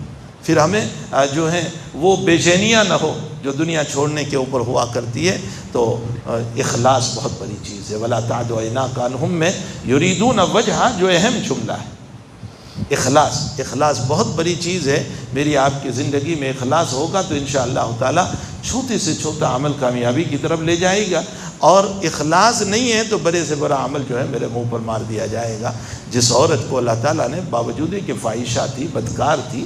پھر ہمیں جو ہے وہ بے چینیاں نہ ہو جو دنیا چھوڑنے کے اوپر ہوا کرتی ہے۔ تو اخلاص بہت بڑی چیز ہے۔ وَلَا تَعْدُ عَيْنَاكَ عَنْهُمْ میں يُرِيدُونَ وَجْهَ جو اہم جملہ ہے۔ اخلاص بہت بڑی چیز ہے۔ میری آپ کی زندگی میں اخلاص ہوگا تو انشاءاللہ تعالی چھوٹے سے چھوٹا عمل کامیابی کی طرف لے جائے گا، اور اخلاص نہیں ہے تو بڑے سے بڑا عمل جو ہے میرے منہ پر مار دیا جائے گا۔ جس عورت کو اللہ تعالیٰ نے باوجود کہ فاحشہ تھی، بدکار تھی،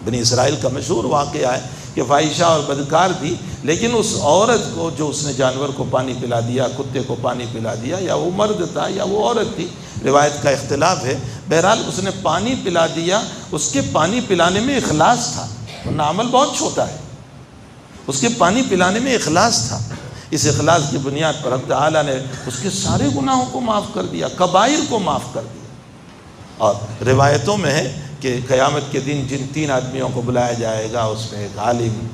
بنی اسرائیل کا مشہور واقعہ ہے کہ فاحشہ اور بدکار تھی، لیکن اس عورت کو جو اس نے جانور کو پانی پلا دیا، کتے کو پانی پلا دیا، یا وہ مرد تھا یا وہ عورت تھی، روایت کا اختلاف ہے، بہرحال اس نے پانی پلا دیا، اس کے پانی پلانے میں اخلاص تھا، ورنہ عمل بہت چھوٹا ہے، اس کے پانی پلانے میں اخلاص تھا۔ اس اخلاص کی بنیاد پر حق تعالیٰ نے اس کے سارے گناہوں کو معاف کر دیا، کبائر کو معاف کر دیا۔ اور روایتوں میں ہے کہ قیامت کے دن جن 3 آدمیوں کو بلایا جائے گا، اس میں ایک عالم،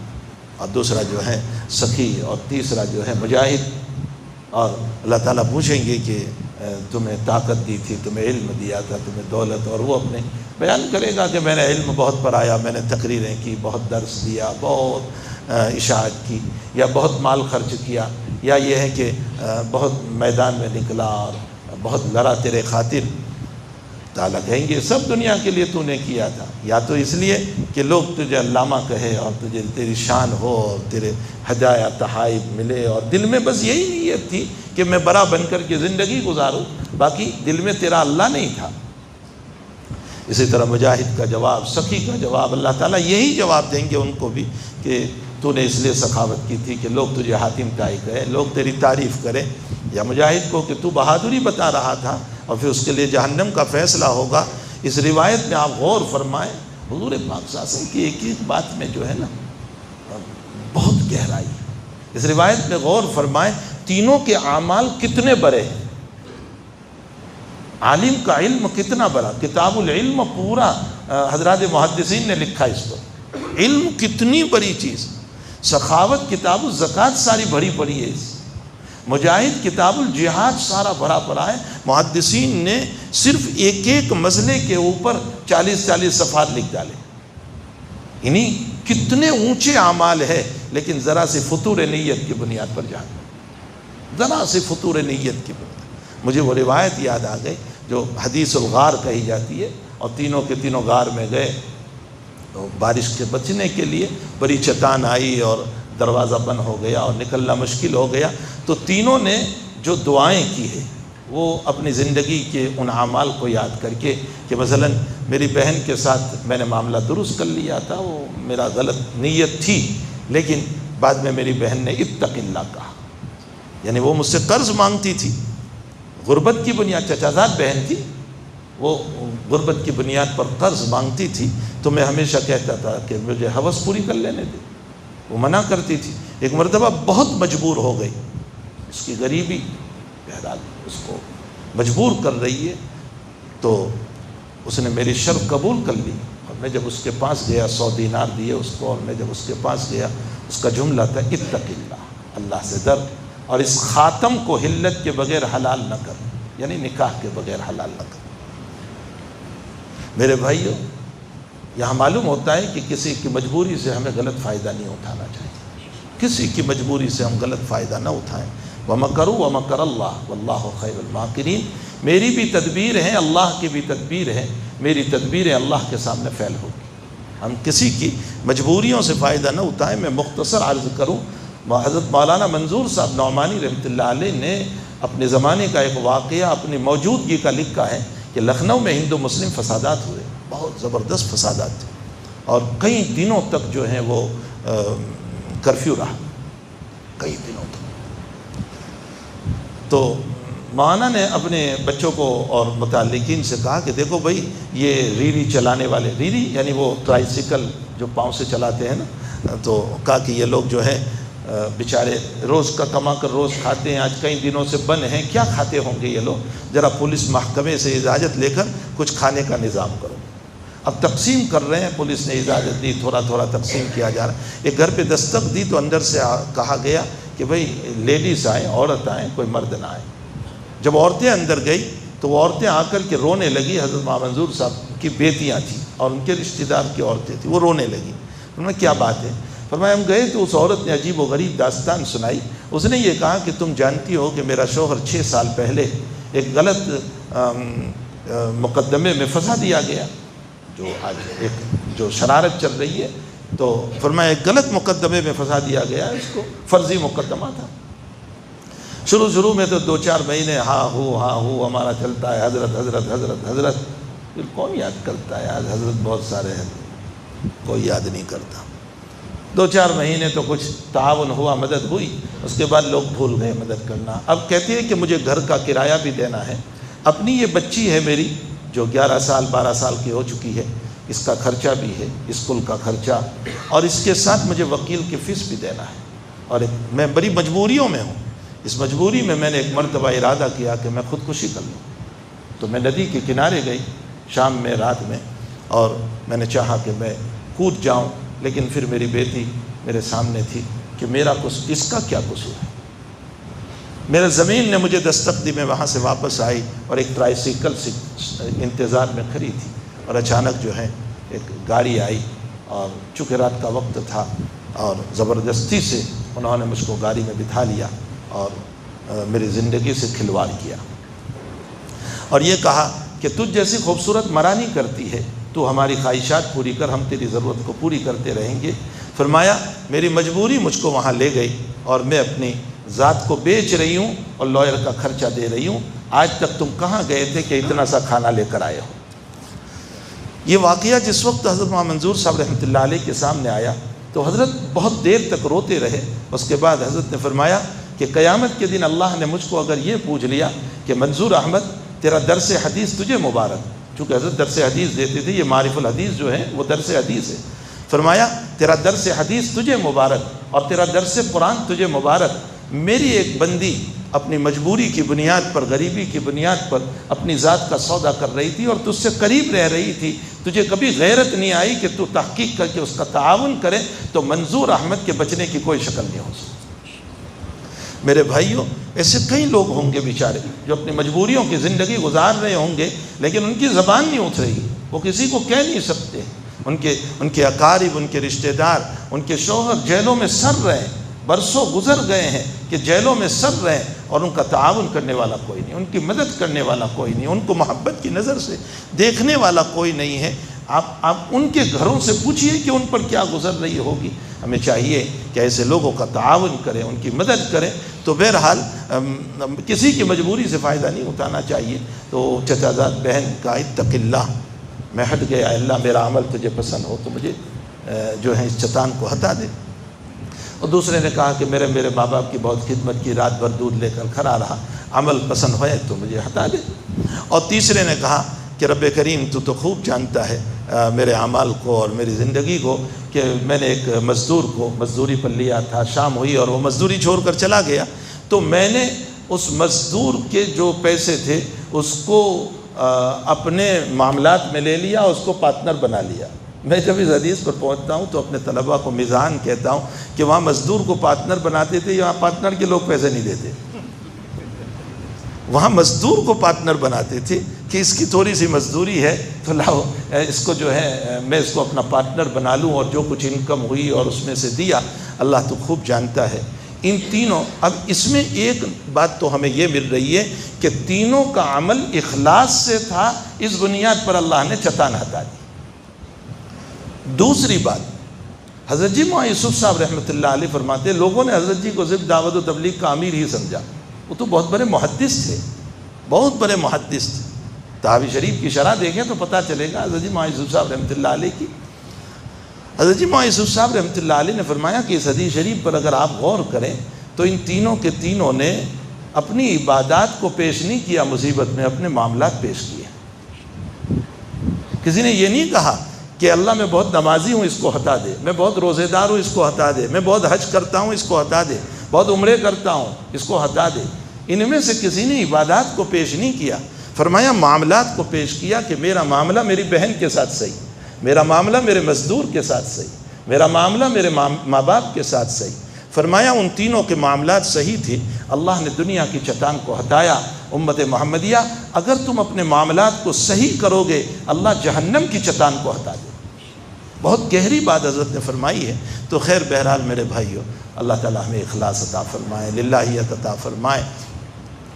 اور دوسرا جو ہے سخی، اور تیسرا جو ہے مجاہد، اور اللہ تعالیٰ پوچھیں گے کہ تمہیں طاقت دی تھی، تمہیں علم دیا تھا، تمہیں دولت، اور وہ اپنے بیان کرے گا کہ میں نے علم بہت پڑھایا، میں نے تقریریں کی، بہت درس دیا، بہت اشاعت کی، یا بہت مال خرچ کیا، یا یہ ہے کہ بہت میدان میں نکلا اور بہت لڑا تیرے خاطر۔ تعالیٰ کہیں گے سب دنیا کے لیے تو نے کیا تھا، یا تو اس لیے کہ لوگ تجھے علامہ کہے اور تجھے تیری شان ہو اور تیرے ہدایہ تحائف ملے، اور دل میں بس یہی نیت تھی کہ میں بڑا بن کر کے زندگی گزاروں، باقی دل میں تیرا اللہ نہیں تھا۔ اسی طرح مجاہد کا جواب، سخی کا جواب، اللہ تعالیٰ یہی جواب دیں گے ان کو بھی کہ تو نے اس لیے سخاوت کی تھی کہ لوگ تجھے حاتم طائی کہے، لوگ تیری تعریف کریں، یا مجاہد کو کہ تو بہادری بتا رہا تھا اور پھر اس کے لیے جہنم کا فیصلہ ہوگا۔ اس روایت میں آپ غور فرمائیں، حضور پاک صلی اللہ علیہ وسلم کی ایک ایک بات میں جو ہے نا بہت گہرائی ہے۔ اس روایت میں غور فرمائیں، تینوں کے اعمال کتنے بڑے ہیں، عالم کا علم کتنا بڑا، کتاب العلم پورا حضرات محدثین نے لکھا اس پر، علم کتنی بڑی چیز، سخاوت کتاب الزکوٰۃ ساری بھری پڑی ہے، اس مجاہد کتاب الجہاد سارا بھرا پڑا ہے۔ محدثین نے صرف ایک ایک مسئلے کے اوپر 40 صفحات لکھ ڈالے، یعنی کتنے اونچے اعمال ہے، لیکن ذرا سے فطور نیت کی بنیاد پر جانا، ذرا سے فطور نیت کی بنیاد۔ مجھے وہ روایت یاد آ گئی جو حدیث الغار کہی جاتی ہے، اور تینوں کے تینوں غار میں گئے تو بارش سے بچنے کے لیے بڑی چٹان آئی اور دروازہ بند ہو گیا اور نکلنا مشکل ہو گیا، تو تینوں نے جو دعائیں کی ہیں وہ اپنی زندگی کے ان اعمال کو یاد کر کے، کہ مثلا میری بہن کے ساتھ میں نے معاملہ درست کر لیا تھا، وہ میرا غلط نیت تھی، لیکن بعد میں میری بہن نے اتق اللہ کہا، یعنی وہ مجھ سے قرض مانگتی تھی، غربت کی بنیاد، چچازاد بہن تھی، وہ غربت کی بنیاد پر قرض مانگتی تھی، تو میں ہمیشہ کہتا تھا کہ مجھے حوث پوری کر لینے دے، وہ منع کرتی تھی۔ ایک مرتبہ بہت مجبور ہو گئی، اس کی غریبی بہرحال اس کو مجبور کر رہی ہے، تو اس نے میری شرط قبول کر لی، اور میں جب اس کے پاس گیا 100 دینار دیے اس کو، اور میں جب اس کے پاس گیا، اس کا جملہ تھا اتق اللہ، اللہ سے ڈر، اور اس خاتم کو حلت کے بغیر حلال نہ کر، یعنی نکاح کے بغیر حلال نہ کر۔ میرے بھائیو، یہاں معلوم ہوتا ہے کہ کسی کی مجبوری سے ہمیں غلط فائدہ نہیں اٹھانا چاہیے، کسی کی مجبوری سے ہم غلط فائدہ نہ اٹھائیں۔ وَمَكَرُوا وَمَكَرَ اللَّهُ وَاللَّهُ خَيْرُ الْمَاكِرِينَ، میری بھی تدبیر ہے، اللہ کی بھی تدبیر ہے، میری تدبیریں اللہ کے سامنے فیل ہوگی۔ ہم کسی کی مجبوریوں سے فائدہ نہ اٹھائیں۔ میں مختصر عرض کروں، حضرت مولانا منظور صاحب نعمانی رحمۃ اللہ علیہ نے اپنے زمانے کا ایک واقعہ اپنی موجودگی کا لکھا ہے کہ لکھنؤ میں ہندو مسلم فسادات ہوئے، بہت زبردست فسادات تھے، اور کئی دنوں تک جو ہیں وہ کرفیو رہا، کئی دنوں تک۔ تو مولانا نے اپنے بچوں کو اور متعلقین سے کہا کہ دیکھو بھائی، یہ ریڑھی چلانے والے، ریڑھی یعنی وہ ٹرائی سیکل جو پاؤں سے چلاتے ہیں نا، تو کہا کہ یہ لوگ جو ہے بیچارے روز کا کما کر روز کھاتے ہیں، آج کئی دنوں سے بند ہیں، کیا کھاتے ہوں گے یہ لوگ؟ ذرا پولیس محکمے سے اجازت لے کر کچھ کھانے کا نظام کرو۔ اب تقسیم کر رہے ہیں، پولیس نے اجازت دی، تھوڑا تھوڑا تقسیم کیا جا رہا ہے۔ ایک گھر پہ دستک دی تو اندر سے کہا گیا کہ بھئی لیڈیز آئیں، عورت آئیں، کوئی مرد نہ آئے۔ جب عورتیں اندر گئی تو وہ عورتیں آ کر کے رونے لگی، حضرت ماں منظور صاحب کی بیٹیاں تھیں اور ان کے رشتہ دار کی عورتیں تھیں، وہ رونے لگی۔ انہوں نے کیا بات ہے؟ فرمایا ہم گئے تو اس عورت نے عجیب و غریب داستان سنائی۔ اس نے یہ کہا کہ تم جانتی ہو کہ میرا شوہر 6 سال پہلے ایک غلط مقدمے میں پھنسا دیا گیا، جو آج جو شرارت چل رہی ہے، تو فرمایا ایک غلط مقدمے میں پھنسا دیا گیا، اس کو فرضی مقدمہ تھا۔ شروع میں تو 2-4 مہینے ہاں ہو ہمارا چلتا ہے، حضرت حضرت حضرت حضرت، پھر کون یاد کرتا ہے؟ آج حضرت بہت سارے ہیں، کوئی یاد نہیں کرتا۔ 2-4 مہینے تو کچھ تعاون ہوا، مدد ہوئی، اس کے بعد لوگ بھول گئے مدد کرنا۔ اب کہتی ہے کہ مجھے گھر کا کرایہ بھی دینا ہے، اپنی یہ بچی ہے میری جو 11 سال 12 سال کی ہو چکی ہے، اس کا خرچہ بھی ہے، اسکول کا خرچہ، اور اس کے ساتھ مجھے وکیل کی فیس بھی دینا ہے، اور میں بڑی مجبوریوں میں ہوں۔ اس مجبوری میں نے ایک مرتبہ ارادہ کیا کہ میں خودکشی کر لوں، تو میں ندی کے کنارے گئی شام میں، رات میں، اور میں نے چاہا کہ میں کود جاؤں، لیکن پھر میری بیٹی میرے سامنے تھی کہ میرا اس کا کیا قصور ہے؟ میرے زمین نے مجھے دستک دی، میں وہاں سے واپس آئی اور ایک ٹرائسیکل سے انتظار میں کھڑی تھی، اور اچانک جو ہے ایک گاڑی آئی، اور چونکہ رات کا وقت تھا اور زبردستی سے انہوں نے مجھ کو گاڑی میں بٹھا لیا اور میری زندگی سے کھلواڑ کیا، اور یہ کہا کہ تجھ جیسی خوبصورت مرانی کرتی ہے، تو ہماری خواہشات پوری کر، ہم تیری ضرورت کو پوری کرتے رہیں گے۔ فرمایا میری مجبوری مجھ کو وہاں لے گئی، اور میں اپنی ذات کو بیچ رہی ہوں اور لائر کا خرچہ دے رہی ہوں۔ آج تک تم کہاں گئے تھے کہ اتنا سا کھانا لے کر آئے ہو؟ یہ واقعہ جس وقت حضرت ماں منظور صاحب رحمۃ اللہ علیہ کے سامنے آیا تو حضرت بہت دیر تک روتے رہے۔ اس کے بعد حضرت نے فرمایا کہ قیامت کے دن اللہ نے مجھ کو اگر یہ پوچھ لیا کہ منظور احمد تیرا درس حدیث تجھے مبارک، چونکہ حضرت درس حدیث دیتے تھے، یہ معارف الحدیث جو ہے وہ درس حدیث ہے، فرمایا تیرا درس حدیث تجھے مبارک اور تیرا درس قرآن تجھے مبارک، میری ایک بندی اپنی مجبوری کی بنیاد پر، غریبی کی بنیاد پر اپنی ذات کا سودا کر رہی تھی اور تجھ سے قریب رہ رہی تھی، تجھے کبھی غیرت نہیں آئی کہ تو تحقیق کر کے اس کا تعاون کرے، تو منظور احمد کے بچنے کی کوئی شکل نہیں ہو سکتی۔ میرے بھائیوں، ایسے کئی لوگ ہوں گے بیچارے جو اپنی مجبوریوں کی زندگی گزار رہے ہوں گے، لیکن ان کی زبان نہیں اٹھ رہی، وہ کسی کو کہہ نہیں سکتے، ان کے اقارب، ان کے رشتہ دار، ان کے شوہر جیلوں میں سر رہے ہیں، برسوں گزر گئے ہیں کہ جیلوں میں سر رہے ہیں، اور ان کا تعاون کرنے والا کوئی نہیں، ان کی مدد کرنے والا کوئی نہیں، ان کو محبت کی نظر سے دیکھنے والا کوئی نہیں ہے۔ آپ ان کے گھروں سے پوچھئے کہ ان پر کیا گزر رہی ہوگی۔ ہمیں چاہیے کہ ایسے لوگوں کا تعاون کریں، ان کی مدد کریں، تو بہرحال کسی کی مجبوری سے فائدہ نہیں اٹھانا چاہیے۔ تو چچا زاد بہن کا اتق اللہ، میں ہٹ گیا، اللہ میرا عمل تجھے پسند ہو تو مجھے جو ہے اس شیطان کو ہٹا دے۔ اور دوسرے نے کہا کہ میرے ماں باپ کی بہت خدمت کی، رات بھر دودھ لے کر کھڑا رہا، عمل پسند ہوئے تو مجھے ہٹا دے۔ اور تیسرے نے کہا کہ رب کریم تو خوب جانتا ہے میرے اعمال کو اور میری زندگی کو، کہ میں نے ایک مزدور کو مزدوری پر لیا تھا، شام ہوئی اور وہ مزدوری چھوڑ کر چلا گیا، تو میں نے اس مزدور کے جو پیسے تھے اس کو اپنے معاملات میں لے لیا، اس کو پارٹنر بنا لیا۔ میں جب اس حدیث پر پہنچتا ہوں تو اپنے طلباء کو میزان کہتا ہوں کہ وہاں مزدور کو پارٹنر بناتے تھے، یہاں پارٹنر کے لوگ پیسے نہیں دیتے، وہاں مزدور کو پارٹنر بناتے تھے کہ اس کی تھوڑی سی مزدوری ہے تو لاؤ اس کو جو ہے میں اس کو اپنا پارٹنر بنا لوں، اور جو کچھ انکم ہوئی اور اس میں سے دیا، اللہ تو خوب جانتا ہے۔ ان تینوں، اب اس میں ایک بات تو ہمیں یہ مل رہی ہے کہ تینوں کا عمل اخلاص سے تھا، اس بنیاد پر اللہ نے چٹان ہٹا دی۔ دوسری بات، حضرت جی مولانا یوسف صاحب رحمۃ اللہ علیہ فرماتے، لوگوں نے حضرت جی کو صرف دعوت و تبلیغ کا امیر ہی سمجھا، وہ تو بہت بڑے محدث تھے، بہت بڑے محدث تھے۔ تحاوی شریف کی شرح دیکھیں تو پتہ چلے گا حضرت جی مولانا یوسف صاحب رحمۃ اللہ علیہ کی۔ حضرت جی مولانا یوسف صاحب رحمۃ اللہ علیہ نے فرمایا کہ اس حدیث شریف پر اگر آپ غور کریں تو ان تینوں کے تینوں نے اپنی عبادات کو پیش نہیں کیا مصیبت میں، اپنے معاملات پیش کیے۔ کسی نے یہ نہیں کہا کہ اللہ میں بہت نمازی ہوں، اس کو ہٹا دے، میں بہت روزے دار ہوں، اس کو ہٹا دے، میں بہت حج کرتا ہوں، اس کو ہٹا دے، بہت عمرے کرتا ہوں، اس کو ہٹا دے۔ ان میں سے کسی نے عبادات کو پیش نہیں کیا، فرمایا معاملات کو پیش کیا کہ میرا معاملہ میری بہن کے ساتھ صحیح، میرا معاملہ میرے مزدور کے ساتھ صحیح، میرا معاملہ میرے ماں باپ کے ساتھ صحیح۔ فرمایا ان تینوں کے معاملات صحیح تھے، اللہ نے دنیا کی چٹان کو ہٹایا۔ امت محمدیہ اگر تم اپنے معاملات کو صحیح کرو گے، اللہ جہنم کی چٹان کو ہٹا دے۔ بہت گہری بات حضرت نے فرمائی ہے۔ تو خیر بہرحال میرے بھائیو، اللہ تعالیٰ ہمیں اخلاص عطا فرمائے، للہیت عطا فرمائے،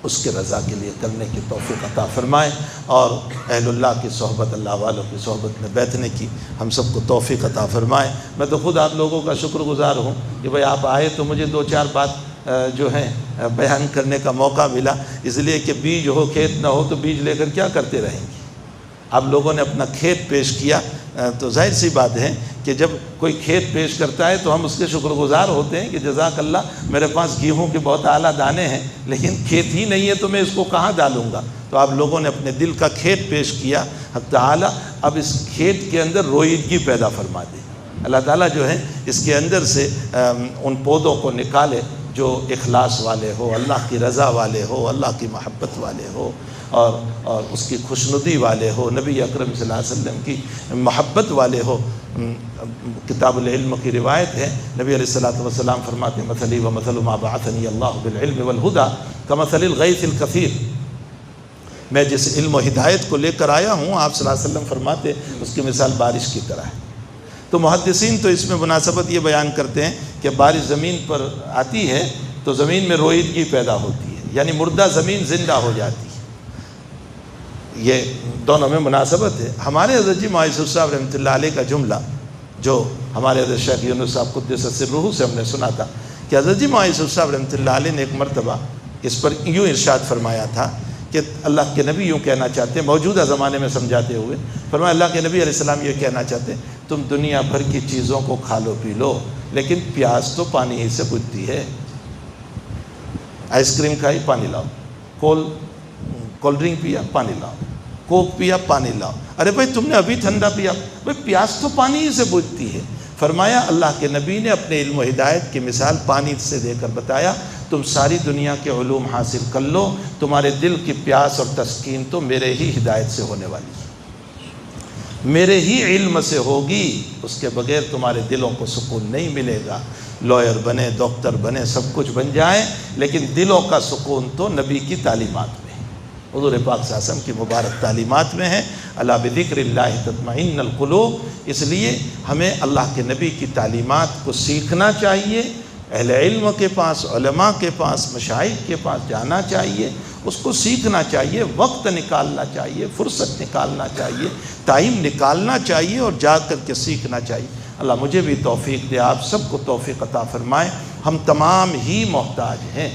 اس کے رضا کے لیے کرنے کی توفیق عطا فرمائے، اور اہل اللہ کی صحبت، اللہ والوں کی صحبت میں بیٹھنے کی ہم سب کو توفیق عطا فرمائے۔ میں تو خود آپ لوگوں کا شکر گزار ہوں کہ بھائی آپ آئے تو مجھے دو چار بات جو ہیں بیان کرنے کا موقع ملا، اس لیے کہ بیج ہو کھیت نہ ہو تو بیج لے کر کیا کرتے رہیں گے۔ آپ لوگوں نے اپنا کھیت پیش کیا، تو ظاہر سی بات ہے کہ جب کوئی کھیت پیش کرتا ہے تو ہم اس کے شکر گزار ہوتے ہیں کہ جزاک اللہ، میرے پاس گیہوں کے بہت اعلیٰ دانے ہیں، لیکن کھیت ہی نہیں ہے تو میں اس کو کہاں ڈالوں گا۔ تو آپ لوگوں نے اپنے دل کا کھیت پیش کیا، حق تعالیٰ اب اس کھیت کے اندر رویدگی پیدا فرما دے۔ اللہ تعالیٰ جو ہے اس کے اندر سے ان پودوں کو نکالے جو اخلاص والے ہو، اللہ کی رضا والے ہو، اللہ کی محبت والے ہو، اور اس کی خوشنودی والے ہو، نبی اکرم صلی اللہ علیہ وسلم کی محبت والے ہو۔ کتاب العلم کی روایت ہے، نبی علیہ السلام فرماتے ہیں مثلی و مثل ما بعثنی اللہ بالعلم والہدی کمثل الغیث الکثیر، میں جس علم و ہدایت کو لے کر آیا ہوں، آپ صلی اللہ علیہ وسلم فرماتے اس کی مثال بارش کی طرح ہے۔ تو محدثین تو اس میں مناسبت یہ بیان کرتے ہیں کہ بارش زمین پر آتی ہے تو زمین میں رویدگی پیدا ہوتی ہے، یعنی مردہ زمین زندہ ہو جاتی ہے۔ یہ دونوں میں مناسبت ہے۔ ہمارے حضرت جی معاذ صاحب رحمۃ اللہ علیہ کا جملہ جو ہمارے حضرت شیخ یونس صاحب قدس سرہ سے ہم نے سنا تھا کہ حضرت جی معاذ صاحب رحمۃ اللہ علیہ نے ایک مرتبہ اس پر یوں ارشاد فرمایا تھا کہ اللہ کے نبی یوں کہنا چاہتے ہیں، موجودہ زمانے میں سمجھاتے ہوئے فرمایا، اللہ کے نبی علیہ السلام یہ کہنا چاہتے ہیں تم دنیا بھر کی چیزوں کو کھا لو پی لو، لیکن پیاس تو پانی ہی سے بجھتی ہے۔ آئس کریم کھائی، پانی لاؤ، کولڈ ڈرنک پیا، پانی لاؤ، کوک پیا، پانی لاؤ۔ ارے بھائی تم نے ابھی ٹھنڈا پیا، بھائی پیاس تو پانی ہی سے بجھتی ہے۔ فرمایا اللہ کے نبی نے اپنے علم و ہدایت کی مثال پانی سے دے کر بتایا، تم ساری دنیا کے علوم حاصل کر لو، تمہارے دل کی پیاس اور تسکین تو میرے ہی ہدایت سے ہونے والی ہے، میرے ہی علم سے ہوگی، اس کے بغیر تمہارے دلوں کو سکون نہیں ملے گا۔ لائر بنے، ڈاکٹر بنے، سب کچھ بن جائیں، لیکن دلوں کا سکون تو نبی کی تعلیمات میں ہے، حضور پاک صلی اللہ علیہ وسلم کی مبارک تعلیمات میں ہے۔ الا بذکر اللہ تطمئن القلوب۔ اس لیے ہمیں اللہ کے نبی کی تعلیمات کو سیکھنا چاہیے، اہل علم کے پاس، علماء کے پاس، مشائخ کے پاس جانا چاہیے، اس کو سیکھنا چاہیے، وقت نکالنا چاہیے، فرصت نکالنا چاہیے، ٹائم نکالنا چاہیے اور جا کر کے سیکھنا چاہیے۔ اللہ مجھے بھی توفیق دے، آپ سب کو توفیق عطا فرمائے۔ ہم تمام ہی محتاج ہیں،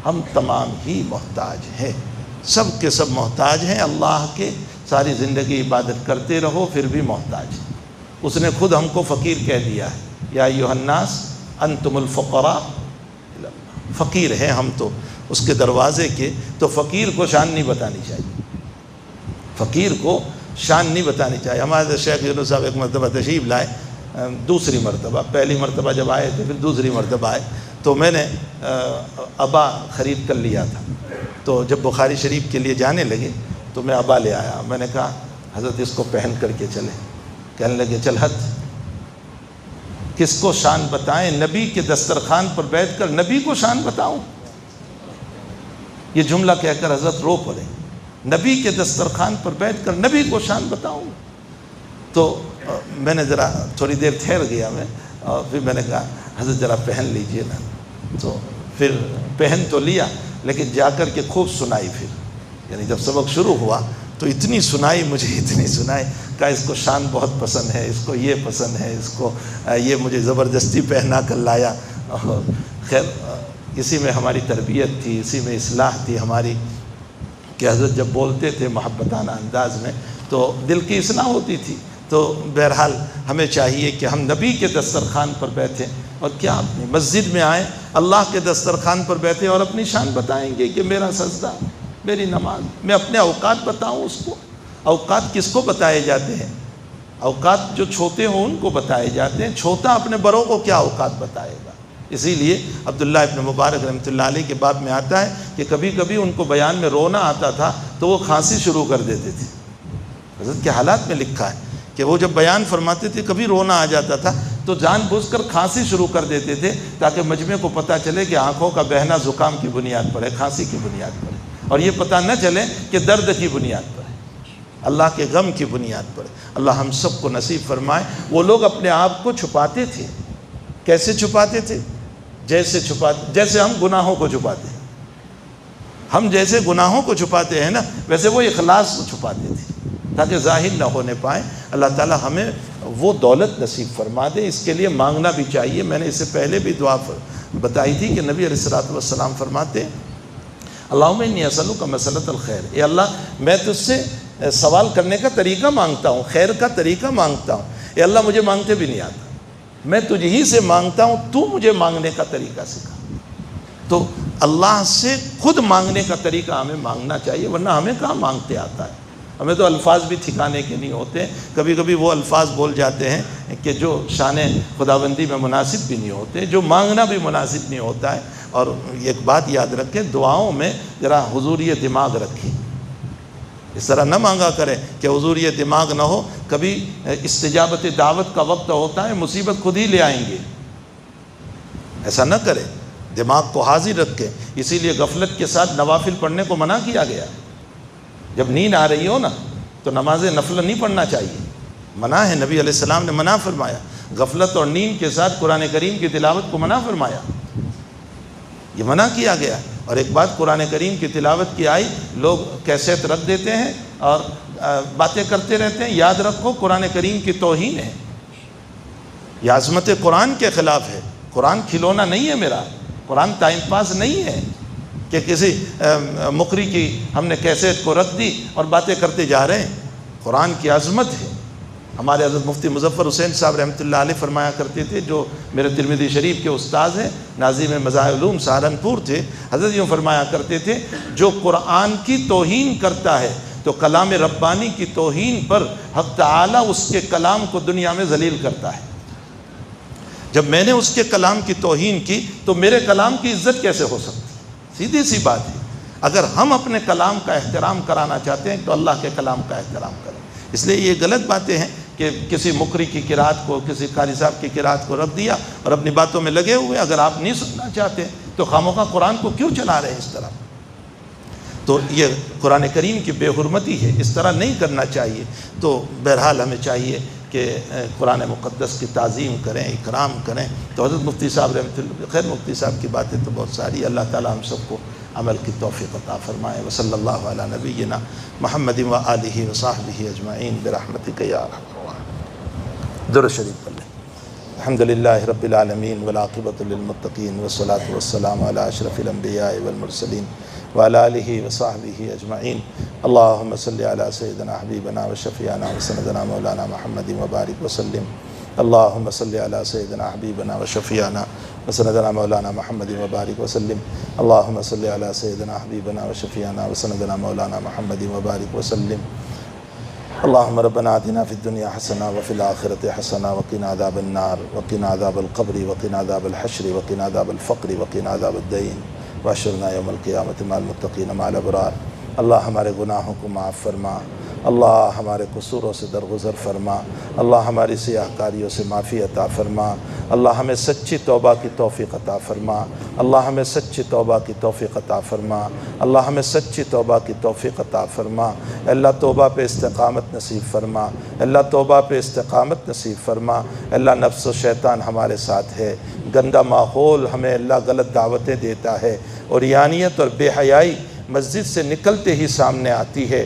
ہم تمام ہی محتاج ہیں، سب کے سب محتاج ہیں اللہ کے۔ ساری زندگی عبادت کرتے رہو پھر بھی محتاج ہیں۔ اس نے خود ہم کو فقیر کہہ دیا ہے، یا ایھا الناس انتم الفقراء، فقیر ہیں ہم تو اس کے دروازے کے۔ تو فقیر کو شان نہیں بتانی چاہیے، فقیر کو شان نہیں بتانی چاہیے۔ ہمارے شیخ یونس صاحب ایک مرتبہ تشریف لائے، دوسری مرتبہ، پہلی مرتبہ جب آئے تھے پھر دوسری مرتبہ آئے، تو میں نے ابا خرید کر لیا تھا، تو جب بخاری شریف کے لیے جانے لگے تو میں ابا لے آیا۔ میں نے کہا حضرت اس کو پہن کر کے چلیں، کہنے لگے چل ہٹ، کس کو شان بتائیں؟ نبی کے دسترخوان پر بیٹھ کر نبی کو شان بتاؤں؟ یہ جملہ کہہ کر حضرت رو پڑے، نبی کے دسترخوان پر بیٹھ کر نبی کو شان بتاؤں؟ تو میں نے ذرا تھوڑی دیر ٹھہر گیا میں، اور پھر میں نے کہا حضرت ذرا پہن لیجئے نا۔ تو پھر پہن تو لیا، لیکن جا کر کے خوب سنائی۔ پھر یعنی جب سبق شروع ہوا تو اتنی سنائی، مجھے اتنی سنائی، کہا اس کو شان بہت پسند ہے، اس کو یہ پسند ہے، اس کو یہ مجھے زبردستی پہنا کر لایا۔ خیر اسی میں ہماری تربیت تھی، اسی میں اصلاح تھی ہماری، کہ حضرت جب بولتے تھے محبتانہ انداز میں تو دل کی اصلاح ہوتی تھی۔ تو بہرحال ہمیں چاہیے کہ ہم نبی کے دسترخوان پر بیٹھیں، اور کیا اپنی مسجد میں آئیں، اللہ کے دسترخوان پر بیٹھیں اور اپنی شان بتائیں گے کہ میرا سجدہ، میری نماز، میں اپنے اوقات بتاؤں اس کو۔ اوقات کس کو بتائے جاتے ہیں؟ اوقات جو چھوٹے ہوں ان کو بتائے جاتے ہیں، چھوٹا اپنے بڑوں کو کیا اوقات بتائے گا۔ اسی لیے عبداللہ ابن مبارک رحمۃ اللہ علیہ کے باب میں آتا ہے کہ کبھی کبھی ان کو بیان میں رونا آتا تھا تو وہ کھانسی شروع کر دیتے تھے۔ حضرت کے حالات میں لکھا ہے کہ وہ جب بیان فرماتے تھے کبھی رونا آ جاتا تھا تو جان بوجھ کر کھانسی شروع کر دیتے تھے تاکہ مجمع کو پتہ چلے کہ آنکھوں کا بہنا زکام کی بنیاد پر ہے، کھانسی کی بنیاد پر ہے، اور یہ پتہ نہ چلے کہ درد کی بنیاد پر ہے، اللہ کے غم کی بنیاد پر ہے۔ اللہ ہم سب کو نصیب فرمائے۔ وہ لوگ اپنے آپ کو چھپاتے تھے، کیسے چھپاتے تھے؟ جیسے ہم گناہوں کو چھپاتے ہیں، ہم جیسے گناہوں کو چھپاتے ہیں نا، ویسے وہ اخلاص کو چھپاتے تھے تاکہ ظاہر نہ ہونے پائیں۔ اللہ تعالی ہمیں وہ دولت نصیب فرما دے، اس کے لیے مانگنا بھی چاہیے۔ میں نے اس سے پہلے بھی دعا بتائی تھی کہ نبی علیہ الصلوۃ والسلام فرماتے اللہم انی اسألک مسألۃ الخیر، اے اللہ میں تجھ سے سوال کرنے کا طریقہ مانگتا ہوں، خیر کا طریقہ مانگتا ہوں۔ اے اللہ مجھے مانگتے بھی نہیں آتا، میں تجھ ہی سے مانگتا ہوں، تو مجھے مانگنے کا طریقہ سکھا۔ تو اللہ سے خود مانگنے کا طریقہ ہمیں مانگنا چاہیے، ورنہ ہمیں کہاں مانگتے آتا ہے۔ ہمیں تو الفاظ بھی ٹھکانے کے نہیں ہوتے، کبھی کبھی وہ الفاظ بول جاتے ہیں کہ جو شان خداوندی میں مناسب بھی نہیں ہوتے، جو مانگنا بھی مناسب نہیں ہوتا ہے۔ اور ایک بات یاد رکھیں، دعاؤں میں ذرا حضوری دماغ رکھیں، اس طرح نہ مانگا کریں کہ حضور یہ دماغ نہ ہو، کبھی استجابت دعوت کا وقت ہوتا ہے، مصیبت خود ہی لے آئیں گے، ایسا نہ کریں، دماغ کو حاضر رکھیں۔ اسی لیے غفلت کے ساتھ نوافل پڑھنے کو منع کیا گیا۔ جب نیند آ رہی ہو نا تو نماز نفل نہیں پڑھنا چاہیے، منع ہے، نبی علیہ السلام نے منع فرمایا۔ غفلت اور نیند کے ساتھ قرآن کریم کی تلاوت کو منع فرمایا، یہ منع کیا گیا۔ اور ایک بات، قرآن کریم کی تلاوت کی آئی، لوگ کیسٹ رکھ دیتے ہیں اور باتیں کرتے رہتے ہیں۔ یاد رکھو قرآن کریم کی توہین ہے، یہ عظمت قرآن کے خلاف ہے۔ قرآن کھلونا نہیں ہے میرا، قرآن ٹائم پاس نہیں ہے کہ کسی مقری کی ہم نے کیسٹ کو رکھ دی اور باتیں کرتے جا رہے ہیں۔ قرآن کی عظمت ہے۔ ہمارے حضرت مفتی مظفر حسین صاحب رحمۃ اللہ علیہ فرمایا کرتے تھے، جو میرے ترمذی شریف کے استاذ ہیں، ناظم مظاہر علوم سہارنپور تھے، حضرت یوں فرمایا کرتے تھے جو قرآن کی توہین کرتا ہے تو کلام ربانی کی توہین پر حق تعالی اس کے کلام کو دنیا میں ذلیل کرتا ہے۔ جب میں نے اس کے کلام کی توہین کی تو میرے کلام کی عزت کیسے ہو سکتی؟ سیدھی سی بات ہے۔ اگر ہم اپنے کلام کا احترام کرانا چاہتے ہیں تو اللہ کے کلام کا احترام کریں۔ اس لیے یہ غلط باتیں ہیں کہ کسی مقری کی قرات کو، کسی قاری صاحب کی قرات کو رکھ دیا اور اپنی باتوں میں لگے ہوئے۔ اگر آپ نہیں سننا چاہتے تو خامخواہ قرآن کو کیوں چلا رہے ہیں اس طرح؟ تو یہ قرآن کریم کی بے حرمتی ہے، اس طرح نہیں کرنا چاہیے۔ تو بہرحال ہمیں چاہیے کہ قرآن مقدس کی تعظیم کریں، اکرام کریں۔ تو حضرت مفتی صاحب رحمۃ اللہ، خیر مفتی صاحب کی باتیں تو بہت ساری، اللہ تعالی ہم سب کو عمل کی توفیق عطا فرمائے۔ وصلی اللہ علی نبینا محمد و آلہ و صحبہ اجمعین برحمتک یا ارحم الراحمین۔ درود شریف پڑھ لیں۔ الحمدللہ رب العالمین والعاقبۃ للمتقین والصلاۃ والسلام علی اشرف الانبیاء والمرسلین وعلی آلہ وصحبہ اجمعین۔ اللہم صلی علی سیدنا حبیبنا وشفیعنا وسندنا مولانا محمد وبارک وسلم۔ اللہم صلی علی سیدنا حبیبنا وشفیعنا وسندنا مولانا محمد وبارک وسلم۔ اللہم صلی علی سیدنا حبیبنا وشفیعنا وسندنا مولانا محمد وبارک وسلم۔ اللہم ربنا آتنا فی الدنیا حسنہ وفی الآخرۃ حسنہ وقنا عذاب النار وقنا عذاب القبر وقنا عذاب الحشر وقنا عذاب الفقر وقنا عذاب الدین واحشرنا یوم القیامۃ مع المتقین مع الابرار۔ اللہ ہمارے گناہوں کو معاف فرما، اللہ ہمارے قصوروں سے درگزر فرما، اللہ ہماری سیاہ کاریوں سے معافی عطا فرما، اللہ ہمیں سچی توبہ کی توفیق عطا فرما، اللہ ہمیں سچی توبہ کی توفیق عطا فرما، اللہ ہمیں سچی توبہ کی توفیق عطا فرما۔ اللہ توبہ پہ استقامت نصیب فرما، اللہ توبہ پہ استقامت نصیب فرما۔ اللہ نفس و شیطان ہمارے ساتھ ہے، گندا ماحول ہمیں اللہ غلط دعوتیں دیتا ہے، اور عریانیت اور بے حیائی مسجد سے نکلتے ہی سامنے آتی ہے۔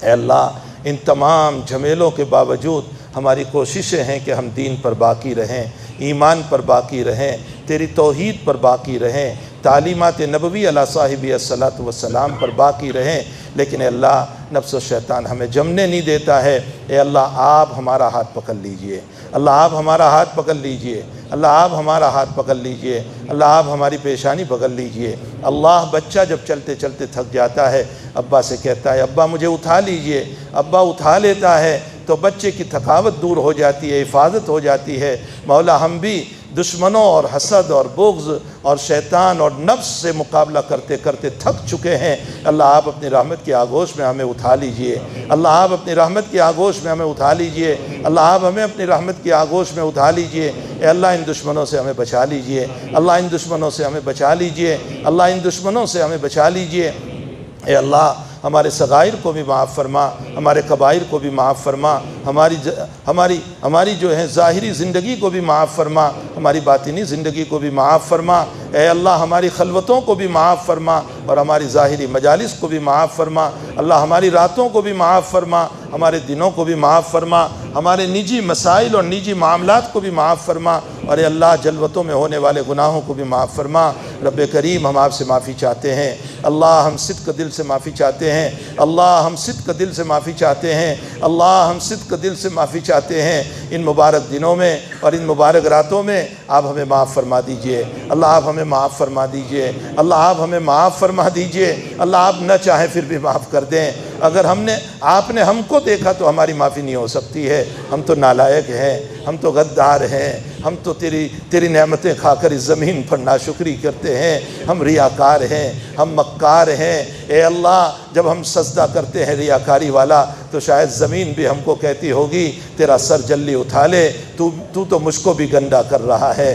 اے اللہ ان تمام جھمیلوں کے باوجود ہماری کوششیں ہیں کہ ہم دین پر باقی رہیں، ایمان پر باقی رہیں، تیری توحید پر باقی رہیں، تعلیمات نبوی علی صاحب الصلاۃ والسلام پر باقی رہیں، لیکن اے اللہ نفس و شیطان ہمیں جمنے نہیں دیتا ہے۔ اے اللہ آپ ہمارا ہاتھ پکڑ لیجئے، اللہ آپ ہمارا ہاتھ پکڑ لیجئے، اللہ آپ ہمارا ہاتھ پکڑ لیجئے، اللہ آپ ہماری پیشانی پکڑ لیجئے۔ اللہ بچہ جب چلتے چلتے تھک جاتا ہے ابا سے کہتا ہے ابا مجھے اٹھا لیجئے، ابا اٹھا لیتا ہے تو بچے کی تھکاوٹ دور ہو جاتی ہے، حفاظت ہو جاتی ہے۔ مولا ہم بھی دشمنوں اور حسد اور بغض اور شیطان اور نفس سے مقابلہ کرتے کرتے تھک چکے ہیں۔ اللہ آپ اپنی رحمت کی آغوش میں ہمیں اٹھا لیجئے، اللہ آپ اپنی رحمت کی آغوش میں ہمیں اٹھا لیجئے، اللہ آپ ہمیں اپنی رحمت کی آغوش میں اٹھا لیجئے۔ اے اللہ ان دشمنوں سے ہمیں بچا لیجئے، اللہ ان دشمنوں سے ہمیں بچا لیجئے، اللہ ان دشمنوں سے ہمیں بچا لیجئے۔ اے اللہ ہمارے صغائر کو بھی معاف فرما، ہمارے کبائر کو بھی معاف فرما، ہماری جو ہے ظاہری زندگی کو بھی معاف فرما، ہماری باطنی زندگی کو بھی معاف فرما۔ اے اللہ ہماری خلوتوں کو بھی معاف فرما اور ہماری ظاہری مجالس کو بھی معاف فرما۔ اللہ ہماری راتوں کو بھی معاف فرما، ہمارے دنوں کو بھی معاف فرما، ہمارے نجی مسائل اور نجی معاملات کو بھی معاف فرما، اور اے اللہ جلوتوں میں ہونے والے گناہوں کو بھی معاف فرما۔ رب کریم ہم آپ سے معافی چاہتے ہیں، اللہ ہم صدق دل سے معافی چاہتے ہیں، اللہ ہم صدق دل سے معافی چاہتے ہیں، اللہ ہم صدق دل سے معافی چاہتے ہیں۔ ان مبارک دنوں میں اور ان مبارک راتوں میں آپ ہمیں معاف فرما دیجئے، اللہ آپ ہمیں معاف فرما دیجئے، اللہ آپ ہمیں معاف فرما دیجئے، اللہ آپ نہ چاہیں پھر بھی معاف کر دیں۔ اگر آپ نے ہم کو دیکھا تو ہماری معافی نہیں ہو سکتی ہے، ہم تو نالائق ہیں، ہم تو غدار ہیں، ہم تو تیری نعمتیں کھا کر اس زمین پر ناشکری کرتے ہیں، ہم ریاکار ہیں، ہم مکار ہیں۔ اے اللہ جب ہم سجدہ کرتے ہیں ریاکاری والا تو شاید زمین بھی ہم کو کہتی ہوگی تیرا سر جلدی اٹھا لے، تو تو مجھ کو بھی گندا کر رہا ہے۔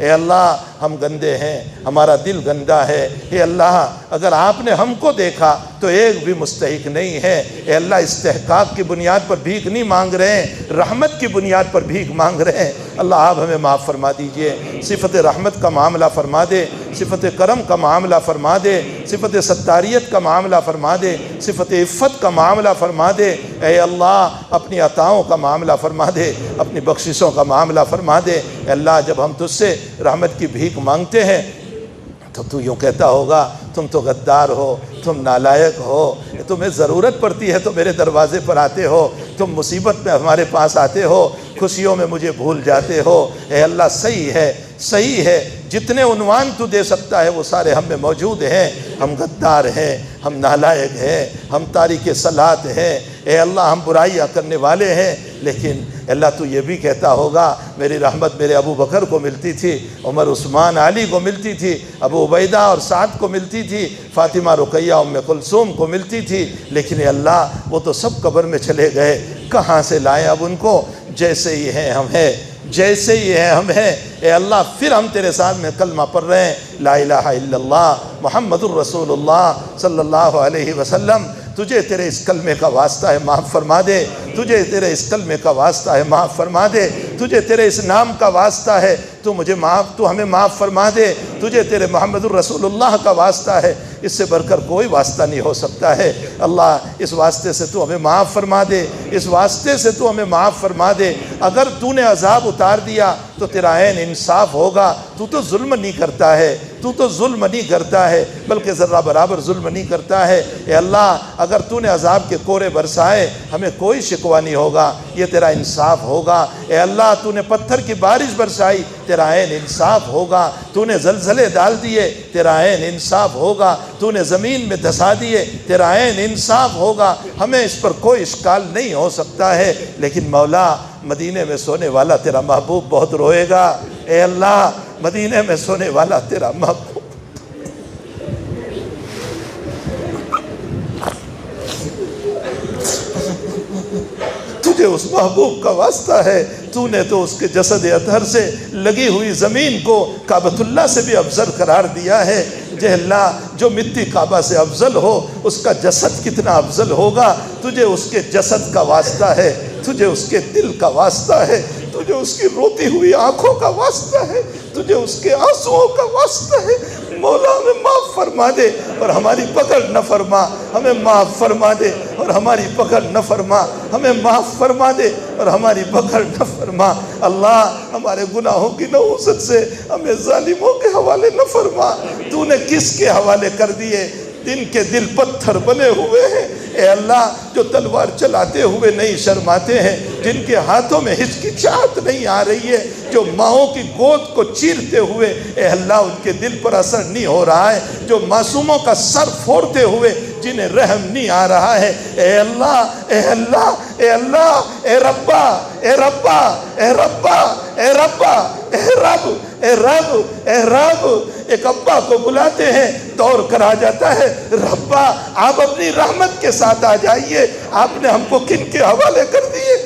اے اللہ ہم گندے ہیں، ہمارا دل گندا ہے۔ اے اللہ اگر آپ نے ہم کو دیکھا تو ایک بھی مستحق نہیں ہے۔ اے اللہ استحقاق کی بنیاد پر بھیک نہیں مانگ رہے ہیں، رحمت کی بنیاد پر بھیک مانگ رہے ہیں۔ اللہ آپ ہمیں معاف فرما دیجئے، صفت رحمت کا معاملہ فرما دے، صفت کرم کا معاملہ فرما دے، صفت ستاریت کا معاملہ فرما دے، صفت عفت کا معاملہ فرما دے۔ اے اللہ اپنی عطاؤں کا معاملہ فرما دے، اپنی بخششوں کا معاملہ فرما دے۔ اے اللہ جب ہم تجھ سے رحمت کی بھیک مانگتے ہیں تو یوں کہتا ہوگا تم تو غدار ہو، تم نالائق ہو، تمہیں ضرورت پڑتی ہے تو میرے دروازے پر آتے ہو، تم مصیبت میں ہمارے پاس آتے ہو، خوشیوں میں مجھے بھول جاتے ہو۔ اے اللہ صحیح ہے جتنے عنوان تو دے سکتا ہے وہ سارے ہم میں موجود ہیں۔ ہم غدار ہیں، ہم نالائق ہیں، ہم تارک صلاۃ ہیں۔ اے اللہ ہم برائیاں کرنے والے ہیں، لیکن اللہ تو یہ بھی کہتا ہوگا میری رحمت میرے ابو بکر کو ملتی تھی، عمر عثمان علی کو ملتی تھی، ابو عبیدہ اور سعد کو ملتی تھی، فاطمہ رقیہ ام کلثوم کو ملتی تھی، لیکن اے اللہ وہ تو سب قبر میں چلے گئے، کہاں سے لائیں اب ان کو؟ جیسے ہی ہیں ہم ہیں، جیسے ہی ہیں ہم ہیں۔ اے اللہ پھر ہم تیرے ساتھ میں کلمہ پڑھ رہے ہیں، لا الہ الا اللہ محمد الرسول اللہ صلی اللہ علیہ وسلم۔ تجھے تیرے اس کلمے کا واسطہ ہے معاف فرما دے، تجھے تیرے اس کلمے کا واسطہ ہے معاف فرما دے، تجھے تیرے اس نام کا واسطہ ہے تو ہمیں معاف فرما دے، تجھے تیرے محمد الرسول اللہ کا واسطہ ہے، اس سے بڑھ کر کوئی واسطہ نہیں ہو سکتا ہے۔ اللہ اس واسطے سے تو ہمیں معاف فرما دے، اس واسطے سے تو ہمیں معاف فرما دے۔ اگر تو نے عذاب اتار دیا تو تیرا عین انصاف ہوگا، تو ظلم نہیں کرتا ہے، تو ظلم نہیں کرتا ہے بلکہ ذرہ برابر ظلم نہیں کرتا ہے۔ اے اللہ اگر تو نے عذاب کے کورے برسائے ہمیں کوئی شکوہ نہیں ہوگا، یہ تیرا انصاف ہوگا۔ اے اللہ تو نے پتھر کی بارش برسائی تیرا عین انصاف ہوگا، تو نے زلزلے ڈال دیے تیرا عین انصاف ہوگا، تو نے زمین میں دھسا دیے تیرا عین انصاف ہوگا۔ ہمیں اس پر کوئی اشکال نہیں ہو سکتا ہے، لیکن مولا مدینے میں سونے والا تیرا محبوب بہت روئے گا۔ اے اللہ مدینے میں سونے والا تیرا محبوب تجھے اس محبوب کا واسطہ ہے، تو نے تو اس کے جسد اطہر سے لگی ہوئی زمین کو کعبۃ اللہ سے بھی افضل قرار دیا ہے۔ جے اللہ جو مٹی کعبہ سے افضل ہو اس کا جسد کتنا افضل ہوگا، تجھے اس کے جسد کا واسطہ ہے، تجھے اس کے دل کا واسطہ ہے، تجھے اس کی روتی ہوئی آنکھوں کا واسطہ ہے، تجھے اس کے آنسوؤں کا واسطہ ہے۔ مولا ہمیں معاف فرما دے اور ہماری پکڑ نہ فرما، ہمیں معاف فرما دے اور ہماری پکڑ نہ فرما، ہمیں معاف فرما دے اور ہماری پکڑ نہ فرما۔ اللہ ہمارے گناہوں کی نحوست سے ہمیں ظالموں کے حوالے نہ فرما۔ تو نے کس کے حوالے کر دیے؟ جن کے دل پتھر بنے ہوئے ہیں، اے اللہ جو تلوار چلاتے ہوئے نہیں شرماتے ہیں، جن کے ہاتھوں میں ہچکچاہٹ نہیں آ رہی ہے، جو ماؤں کی گود کو چیرتے ہوئے اے اللہ ان کے دل پر اثر نہیں ہو رہا ہے، جو معصوموں کا سر پھوڑتے ہوئے جنہیں رحم نہیں آ رہا ہے، اے اللہ اے اللہ اے اللہ اے ربا اے ربا اے ربا اے ربا اے رب اے رب اے رب، ایک ابا کو بلاتے ہیں دوڑ کر آ جاتا ہے، ربا آپ اپنی رحمت کے ساتھ آ جائیے۔ آپ نے ہم کو کن کے حوالے کر دیے؟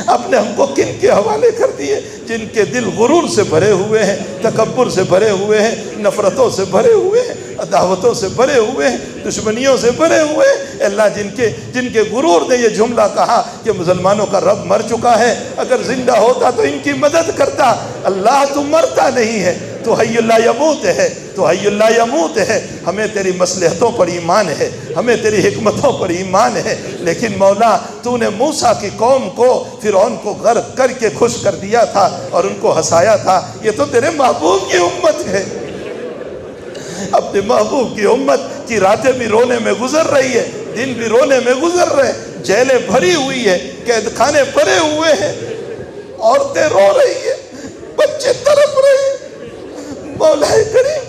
آپ نے ہم کو کن کے حوالے کر دیے؟ جن کے دل غرور سے بھرے ہوئے ہیں، تکبر سے بھرے ہوئے ہیں، نفرتوں سے بھرے ہوئے ہیں، عداوتوں سے بھرے ہوئے ہیں، دشمنیوں سے بھرے ہوئے ہیں۔ اللہ جن کے غرور نے یہ جملہ کہا کہ مسلمانوں کا رب مر چکا ہے، اگر زندہ ہوتا تو ان کی مدد کرتا۔ اللہ تو مرتا نہیں ہے، تو حی لا یموت ہے، تو حی لا یموت ہے۔ ہمیں تیری مصلحتوں پر ایمان ہے، ہمیں تیری حکمتوں پر ایمان ہے، لیکن مولا تو نے موسیٰ کی قوم کو فرعون کو غرق کر کے خوش کر دیا تھا اور ان کو ہنسایا تھا۔ یہ تو تیرے محبوب کی امت ہے، اپنے محبوب کی امت کی راتیں بھی رونے میں گزر رہی ہے، دن بھی رونے میں گزر رہے ہیں، جیلیں بھری ہوئی ہے، قید خانے بھرے ہوئے ہیں، عورتیں رو رہی ہیں، بچے تڑپ رہے ہیں۔ مولا کریم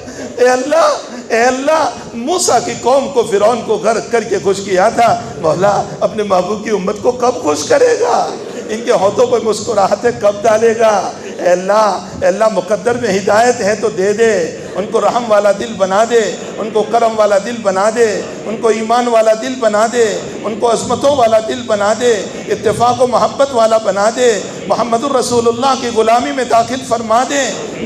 اے اللہ موسیٰ کی قوم کو فرعون کو غرق کر کے خوش کیا تھا، مولا اپنے محبوب کی امت کو کب خوش کرے گا؟ ان کے ہونٹوں پر مسکراہٹیں کب ڈالے گا؟ اے اللہ مقدر میں ہدایت ہے تو دے دے، ان کو رحم والا دل بنا دے، ان کو کرم والا دل بنا دے، ان کو ایمان والا دل بنا دے، ان کو عظمتوں والا دل بنا دے، اتفاق و محبت والا بنا دے، محمد الرسول اللہ کی غلامی میں داخل فرما دے۔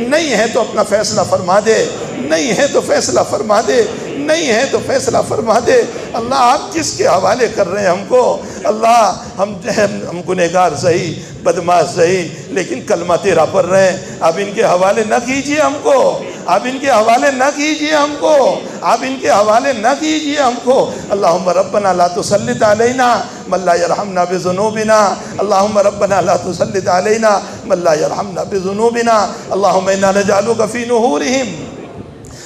نہیں ہے تو اپنا فیصلہ فرما دے، نہیں ہے تو فیصلہ فرما دے، نہیں ہے تو فیصلہ فرما دے۔ اللہ آپ کس کے حوالے کر رہے ہیں ہم کو؟ اللہ ہم گنہگار صحیح، بدماش صحیح، لیکن کلمہ تیرا پڑھ رہے ہیں۔ آپ ان کے حوالے نہ کیجئے ہم کو، آپ ان کے حوالے نہ کیجئے ہم کو، آپ ان کے حوالے نہ کیجئے ہم کو۔ اللہم ربنا لا تسلط علینا من لا یرحمنا بذنوبنا، اللہم ربنا لا تسلط علینا من لا یرحمنا بذنوبنا، اللہم انا نجعلک فی نحورہم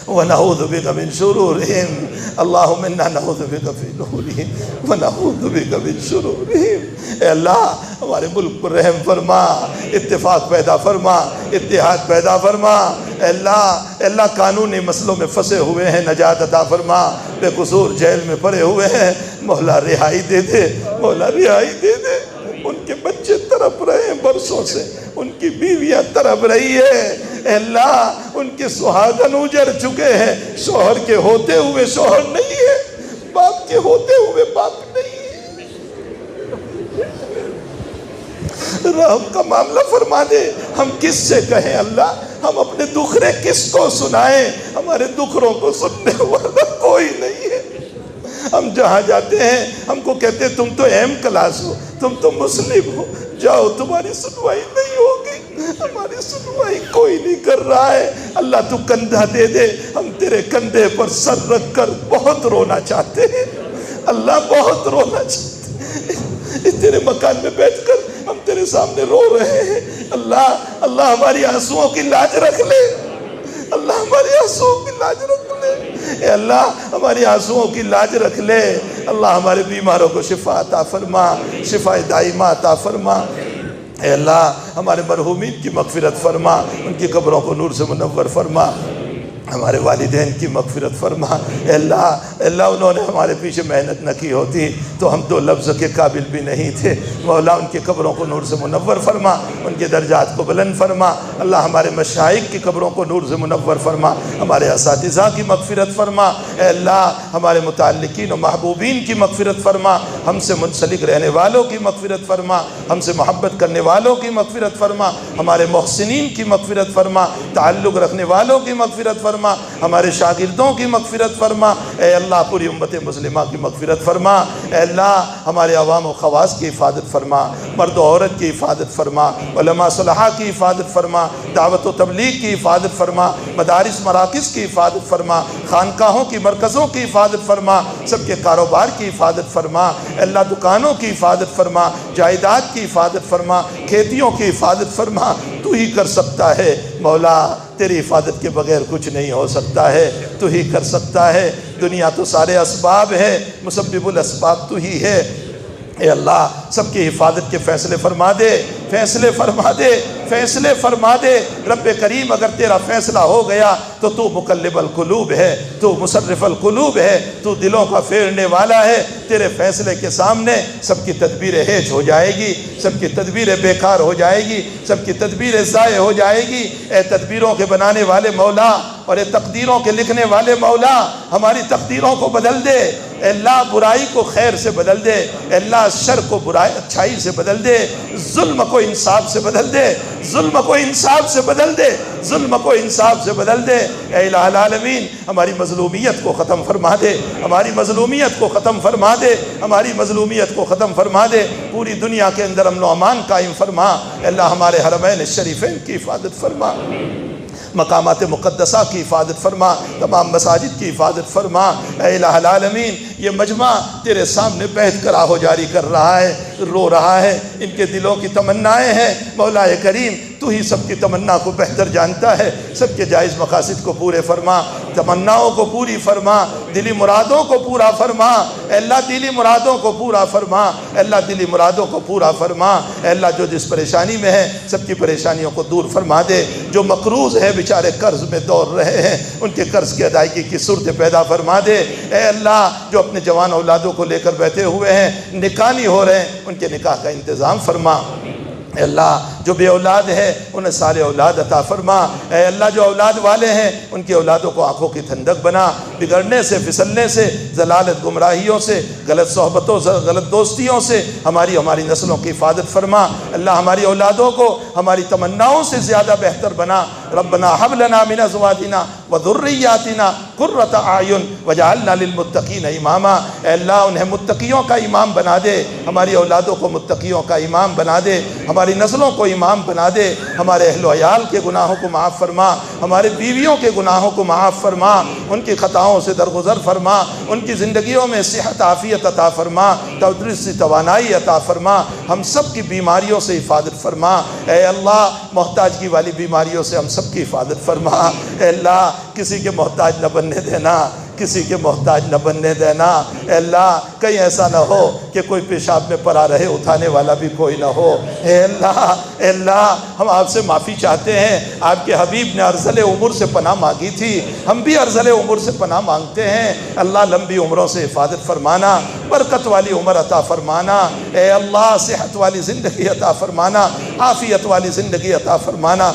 ونعوذ بک من شرورہم، اللہم انا نعوذ بک فی نحورہم ونعوذ بک من شرورہم۔ اے اللہ ہمارے ملک پر رحم فرما، اتفاق پیدا فرما، اتحاد پیدا فرما۔ اے اللہ قانونی مسئلوں میں پھنسے ہوئے ہیں، نجات عطا فرما۔ بے قصور جیل میں پڑے ہوئے ہیں، مولا رہائی دے دے، مولا رہائی دے دے۔ ان کے بچے تڑپ رہے ہیں برسوں سے، ان کی بیویاں تڑپ رہی ہے۔ اے اللہ ان کے سہاگن اجڑ چکے ہیں، شوہر کے ہوتے ہوئے شوہر نہیں ہے، باپ کے ہوتے ہوئے باپ نہیں ہے۔ رحم کا معاملہ فرما دے، ہم کس سے کہیں اللہ؟ ہم اپنے دکھڑے کس کو سنائیں؟ ہمارے دکھڑوں کو سننے والا کوئی نہیں ہے۔ ہم جہاں جاتے ہیں ہم کو کہتے ہیں تم تو ایم کلاس ہو، تم تو مسلم ہو، جاؤ تمہاری سنوائی نہیں ہوگی، ہماری سنوائی کوئی نہیں کر رہا ہے۔ اللہ تو کندھا دے دے، ہم تیرے کندھے پر سر رکھ کر بہت رونا چاہتے ہیں، اللہ بہت رونا چاہتے ہیں۔ تیرے مکان میں بیٹھ کر ہم تیرے سامنے رو رہے ہیں، اللہ ہماری آنسوؤں کی لاج رکھ لے، اللہ ہماری آنسوؤں کی لاج رکھ لے، اے اللہ ہماری آنسوؤں کی لاج رکھ لے۔ اللہ ہمارے بیماروں کو شفا عطا فرما، شفا دائمہ عطا فرما۔ اے اللہ ہمارے مرحومین کی مغفرت فرما، ان کی قبروں کو نور سے منور فرما، ہمارے والدین کی مغفرت فرما۔ اے اللہ انہوں نے ہمارے پیچھے محنت نہ کی ہوتی تو ہم دو لفظ کے قابل بھی نہیں تھے۔ مولا ان کی قبروں کو نور سے منور فرما، ان کے درجات کو بلند فرما۔ اللہ ہمارے مشائخ کی قبروں کو نور سے منور فرما، ہمارے اساتذہ کی مغفرت فرما۔ اے اللہ ہمارے متعلقین و محبوبین کی مغفرت فرما، ہم سے منسلک رہنے والوں کی مغفرت فرما، ہم سے محبت کرنے والوں کی مغفرت فرما، ہمارے محسنین کی مغفرت فرما، تعلق رکھنے والوں کی مغفرت فرما، ہمارے شاگردوں کی مغفرت فرما۔ اے اللہ پوری امت مسلمہ کی مغفرت فرما۔ اے اللہ ہمارے عوام و خواص کی حفاظت فرما، مرد و عورت کی حفاظت فرما، علماء صلحاء کی حفاظت فرما، دعوت و تبلیغ کی حفاظت فرما، مدارس مراکز کی حفاظت فرما، خانقاہوں کی مرکزوں کی حفاظت فرما، سب کے کاروبار کی حفاظت فرما۔ اے اللہ دکانوں کی حفاظت فرما، جائیداد کی حفاظت فرما، کھیتیوں کی حفاظت فرما۔ تو ہی کر سکتا ہے مولا، تیری حفاظت کے بغیر کچھ نہیں ہو سکتا ہے، تو ہی کر سکتا ہے۔ دنیا تو سارے اسباب ہے، مسبب الاسباب تو ہی ہے۔ اے اللہ سب کی حفاظت کے فیصلے فرما دے، فیصلے فرما دے، فیصلے فرما دے۔ رب کریم اگر تیرا فیصلہ ہو گیا تو تو مقلب القلوب ہے، تو مصرف القلوب ہے، تو دلوں کا پھیرنے والا ہے۔ تیرے فیصلے کے سامنے سب کی تدبیر ہیچ ہو جائے گی، سب کی تدبیر بیکار ہو جائے گی، سب کی تدبیر ضائع ہو جائے گی۔ اے تدبیروں کے بنانے والے مولا اور اے تقدیروں کے لکھنے والے مولا، ہماری تقدیروں کو بدل دے۔ اے اللہ برائی کو خیر سے بدل دے، اے اللہ شر کو برائی اچھائی سے بدل دے، ظلم کو انصاف سے بدل دے، ظلم کو انصاف سے بدل دے، ظلم کو انصاف سے بدل دے۔ اے الہ العالمین ہماری مظلومیت کو ختم فرما دے، ہماری مظلومیت کو ختم فرما دے، ہماری مظلومیت کو ختم فرما دے۔ پوری دنیا کے اندر امن و امان قائم فرما۔ اے اللہ ہمارے حرمین الشریفین کی حفاظت فرما، مقامات مقدسہ کی حفاظت فرما، تمام مساجد کی حفاظت فرما۔ اے الہ العالمین یہ مجمع تیرے سامنے بیٹھ کر آہو جاری کر رہا ہے، رو رہا ہے، ان کے دلوں کی تمنائیں ہیں۔ مولا کریم تو ہی سب کی تمنا کو بہتر جانتا ہے، سب کے جائز مقاصد کو پورے فرما، تمناؤں کو پوری فرما، دلی مرادوں کو پورا فرما۔ اے اللہ دلی مرادوں کو پورا فرما، اے اللہ دلی مرادوں کو پورا فرما۔ اے اللہ جو جس پریشانی میں ہے سب کی پریشانیوں کو دور فرما دے، جو مقروض ہے بیچارے قرض میں دور رہے ہیں ان کے قرض کی ادائیگی کی صورت پیدا فرما دے۔ اے اللہ جو اپنے جوان اولادوں کو لے کر بیٹھے ہوئے ہیں، نکاح نہیں ہو رہے ہیں، ان کے نکاح کا انتظام فرما۔ اے اللہ جو بے اولاد ہے انہیں سارے اولاد عطا فرما۔ اے اللہ جو اولاد والے ہیں ان کی اولادوں کو آنکھوں کی ٹھنڈک بنا، بگڑنے سے، پھسلنے سے، ضلالت گمراہیوں سے، غلط صحبتوں سے، غلط دوستیوں سے ہماری نسلوں کی حفاظت فرما۔ اللہ ہماری اولادوں کو ہماری تمناؤں سے زیادہ بہتر بنا۔ ربنا حب لنا من ازواجنا وذریاتنا قرۃ اعین وجعلنا للمتقین اماما۔ اے اللہ انہیں متقیوں کا امام بنا دے، ہماری اولادوں کو متقیوں کا امام بنا دے، ہماری نسلوں کو امام بنا دے، ہمارے اہل و عیال کے گناہوں کو معاف فرما، ہمارے بیویوں کے گناہوں کو معاف فرما، ان کی خطاؤں سے درگزر فرما، ان کی زندگیوں میں صحت عافیت عطا فرما، تندرستی توانائی عطا فرما، ہم سب کی بیماریوں سے حفاظت فرما۔ اے اللہ محتاجگی والی بیماریوں سے ہم سب کی حفاظت فرما۔ اے اللہ کسی کے محتاج نہ بننے دینا، کسی کے محتاج نہ بننے دینا۔ اے اللہ کہیں ایسا نہ ہو کہ کوئی پیشاب میں پڑا رہے اٹھانے والا بھی کوئی نہ ہو۔ اے اللہ ہم آپ سے معافی چاہتے ہیں، آپ کے حبیب نے ارذل عمر سے پناہ مانگی تھی، ہم بھی ارذل عمر سے پناہ مانگتے ہیں۔ اللہ لمبی عمروں سے حفاظت فرمانا، برکت والی عمر عطا فرمانا۔ اے اللہ صحت والی زندگی عطا فرمانا، عافیت والی زندگی عطا فرمانا۔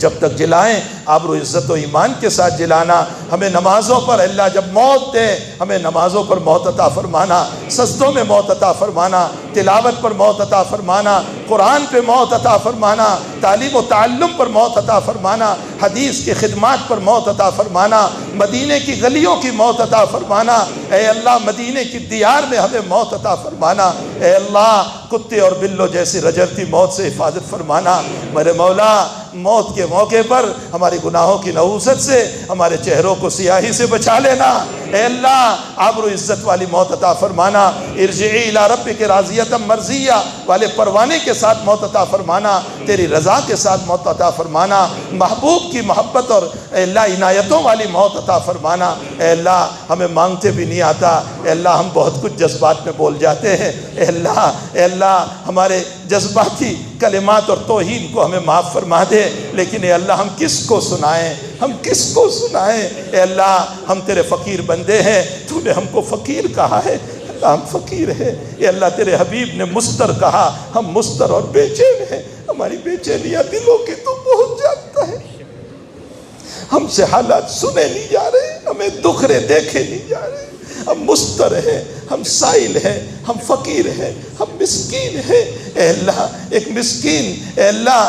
جب تک جلائیں آبرو عزت و ایمان کے ساتھ جلانا۔ ہمیں نمازوں پر اللہ جب موت دے ہمیں نمازوں پر موت عطا فرمانا، سجدوں میں موت عطا فرمانا، تلاوت پر موت عطا فرمانا، قرآن پہ موت عطا فرمانا، تعلیم و تعلم پر موت عطا فرمانا، حدیث کی خدمات پر موت عطا فرمانا، مدینے کی گلیوں کی موت عطا فرمانا۔ اے اللہ مدینے کی دیار میں ہمیں موت عطا فرمانا۔ اے اللہ کتے اور بلوں جیسی رجرتی موت سے حفاظت فرمانا۔ میرے مولا موت کے موقع پر ہماری گناہوں کی نحوست سے ہمارے چہروں کو سیاہی سے بچا لینا۔ اے اللہ آبرو عزت والی موت عطا فرمانا۔ ارجعی الی ربک راضیۃ مرضیہ والے پروانے کے ساتھ موت عطا فرمانا، تیری رضا کے ساتھ موت عطا فرمانا، محبوب کی محبت اور اے اللہ عنایتوں والی موت عطا فرمانا۔ اے اللہ ہمیں مانگتے بھی نہیں آتا، اے اللہ ہم بہت کچھ جذبات میں بول جاتے ہیں۔ اے اللہ ہمارے جذباتی کلمات اور توہین کو ہمیں معاف فرما دے، لیکن اے اللہ ہم کس کو سنائیں، ہم کس کو سنائیں؟ اے اللہ ہم تیرے فقیر بندے ہیں، تو نے ہم کو فقیر کہا ہے، اللہ ہم فقیر ہیں۔ اے اللہ تیرے حبیب نے مستر کہا، ہم مستر اور بے چین ہیں، ہماری بے چینیاں دلوں کی تو پہنچ جاتا ہے۔ ہم سے حالات سنے نہیں جا رہے، ہمیں دکھرے دیکھے نہیں جا رہے، ہم مستر ہیں، ہم سائل ہیں، ہم فقیر ہیں، ہم مسکین ہیں۔ اے اللہ ایک مسکین اے اللہ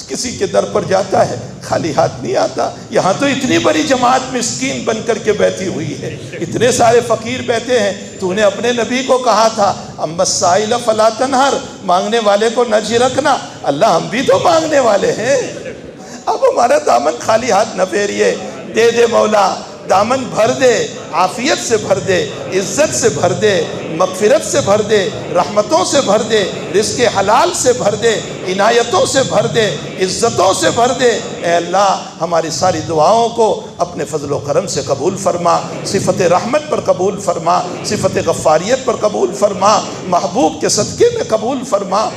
کسی کے در پر جاتا ہے خالی ہاتھ نہیں آتا۔ یہاں تو اتنی بڑی جماعت مسکین بن کر کے بیٹھی ہوئی ہے، اتنے سارے فقیر بیٹھے ہیں۔ تو نے اپنے نبی کو کہا تھا اما السائل فلا تنہر، مانگنے والے کو نہ جھڑکنا۔ اللہ ہم بھی تو مانگنے والے ہیں، اب ہمارا دامن خالی ہاتھ نہ پھیریے۔ دے دے مولا، دامن بھر دے، عافیت سے بھر دے، عزت سے بھر دے، مغفرت سے بھر دے، رحمتوں سے بھر دے، رزق حلال سے بھر دے، عنایتوں سے بھر دے، عزتوں سے بھر دے۔ اے اللہ ہماری ساری دعاؤں کو اپنے فضل و کرم سے قبول فرما، صفت رحمت پر قبول فرما، صفت غفاریت پر قبول فرما، محبوب کے صدقے میں قبول فرما۔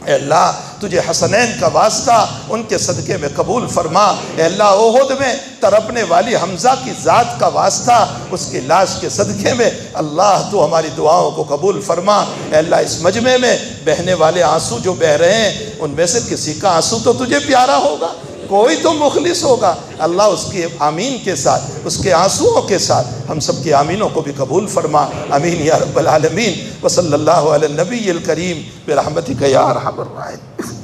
اے اللہ تجھے حسنین کا واسطہ ان کے صدقے میں قبول فرما۔ اے اللہ احد میں تڑپنے والی حمزہ کی ذات کا واسطہ اس کی لاش کے صدقے میں اللہ تو ہماری دعاؤں کو قبول فرما۔ اے اللہ اس مجمع میں بہنے والے آنسو جو بہ رہے ہیں ان میں سے کسی کا آنسو تو تجھے پیارا ہوگا، کوئی تو مخلص ہوگا، اللہ اس کے آمین کے ساتھ، اس کے آنسوؤں کے ساتھ ہم سب کے آمینوں کو بھی قبول فرما۔ آمین یا رب العالمین۔ وصلی اللہ علی النبی الکریم برحمتک یا ارحم الراحمین۔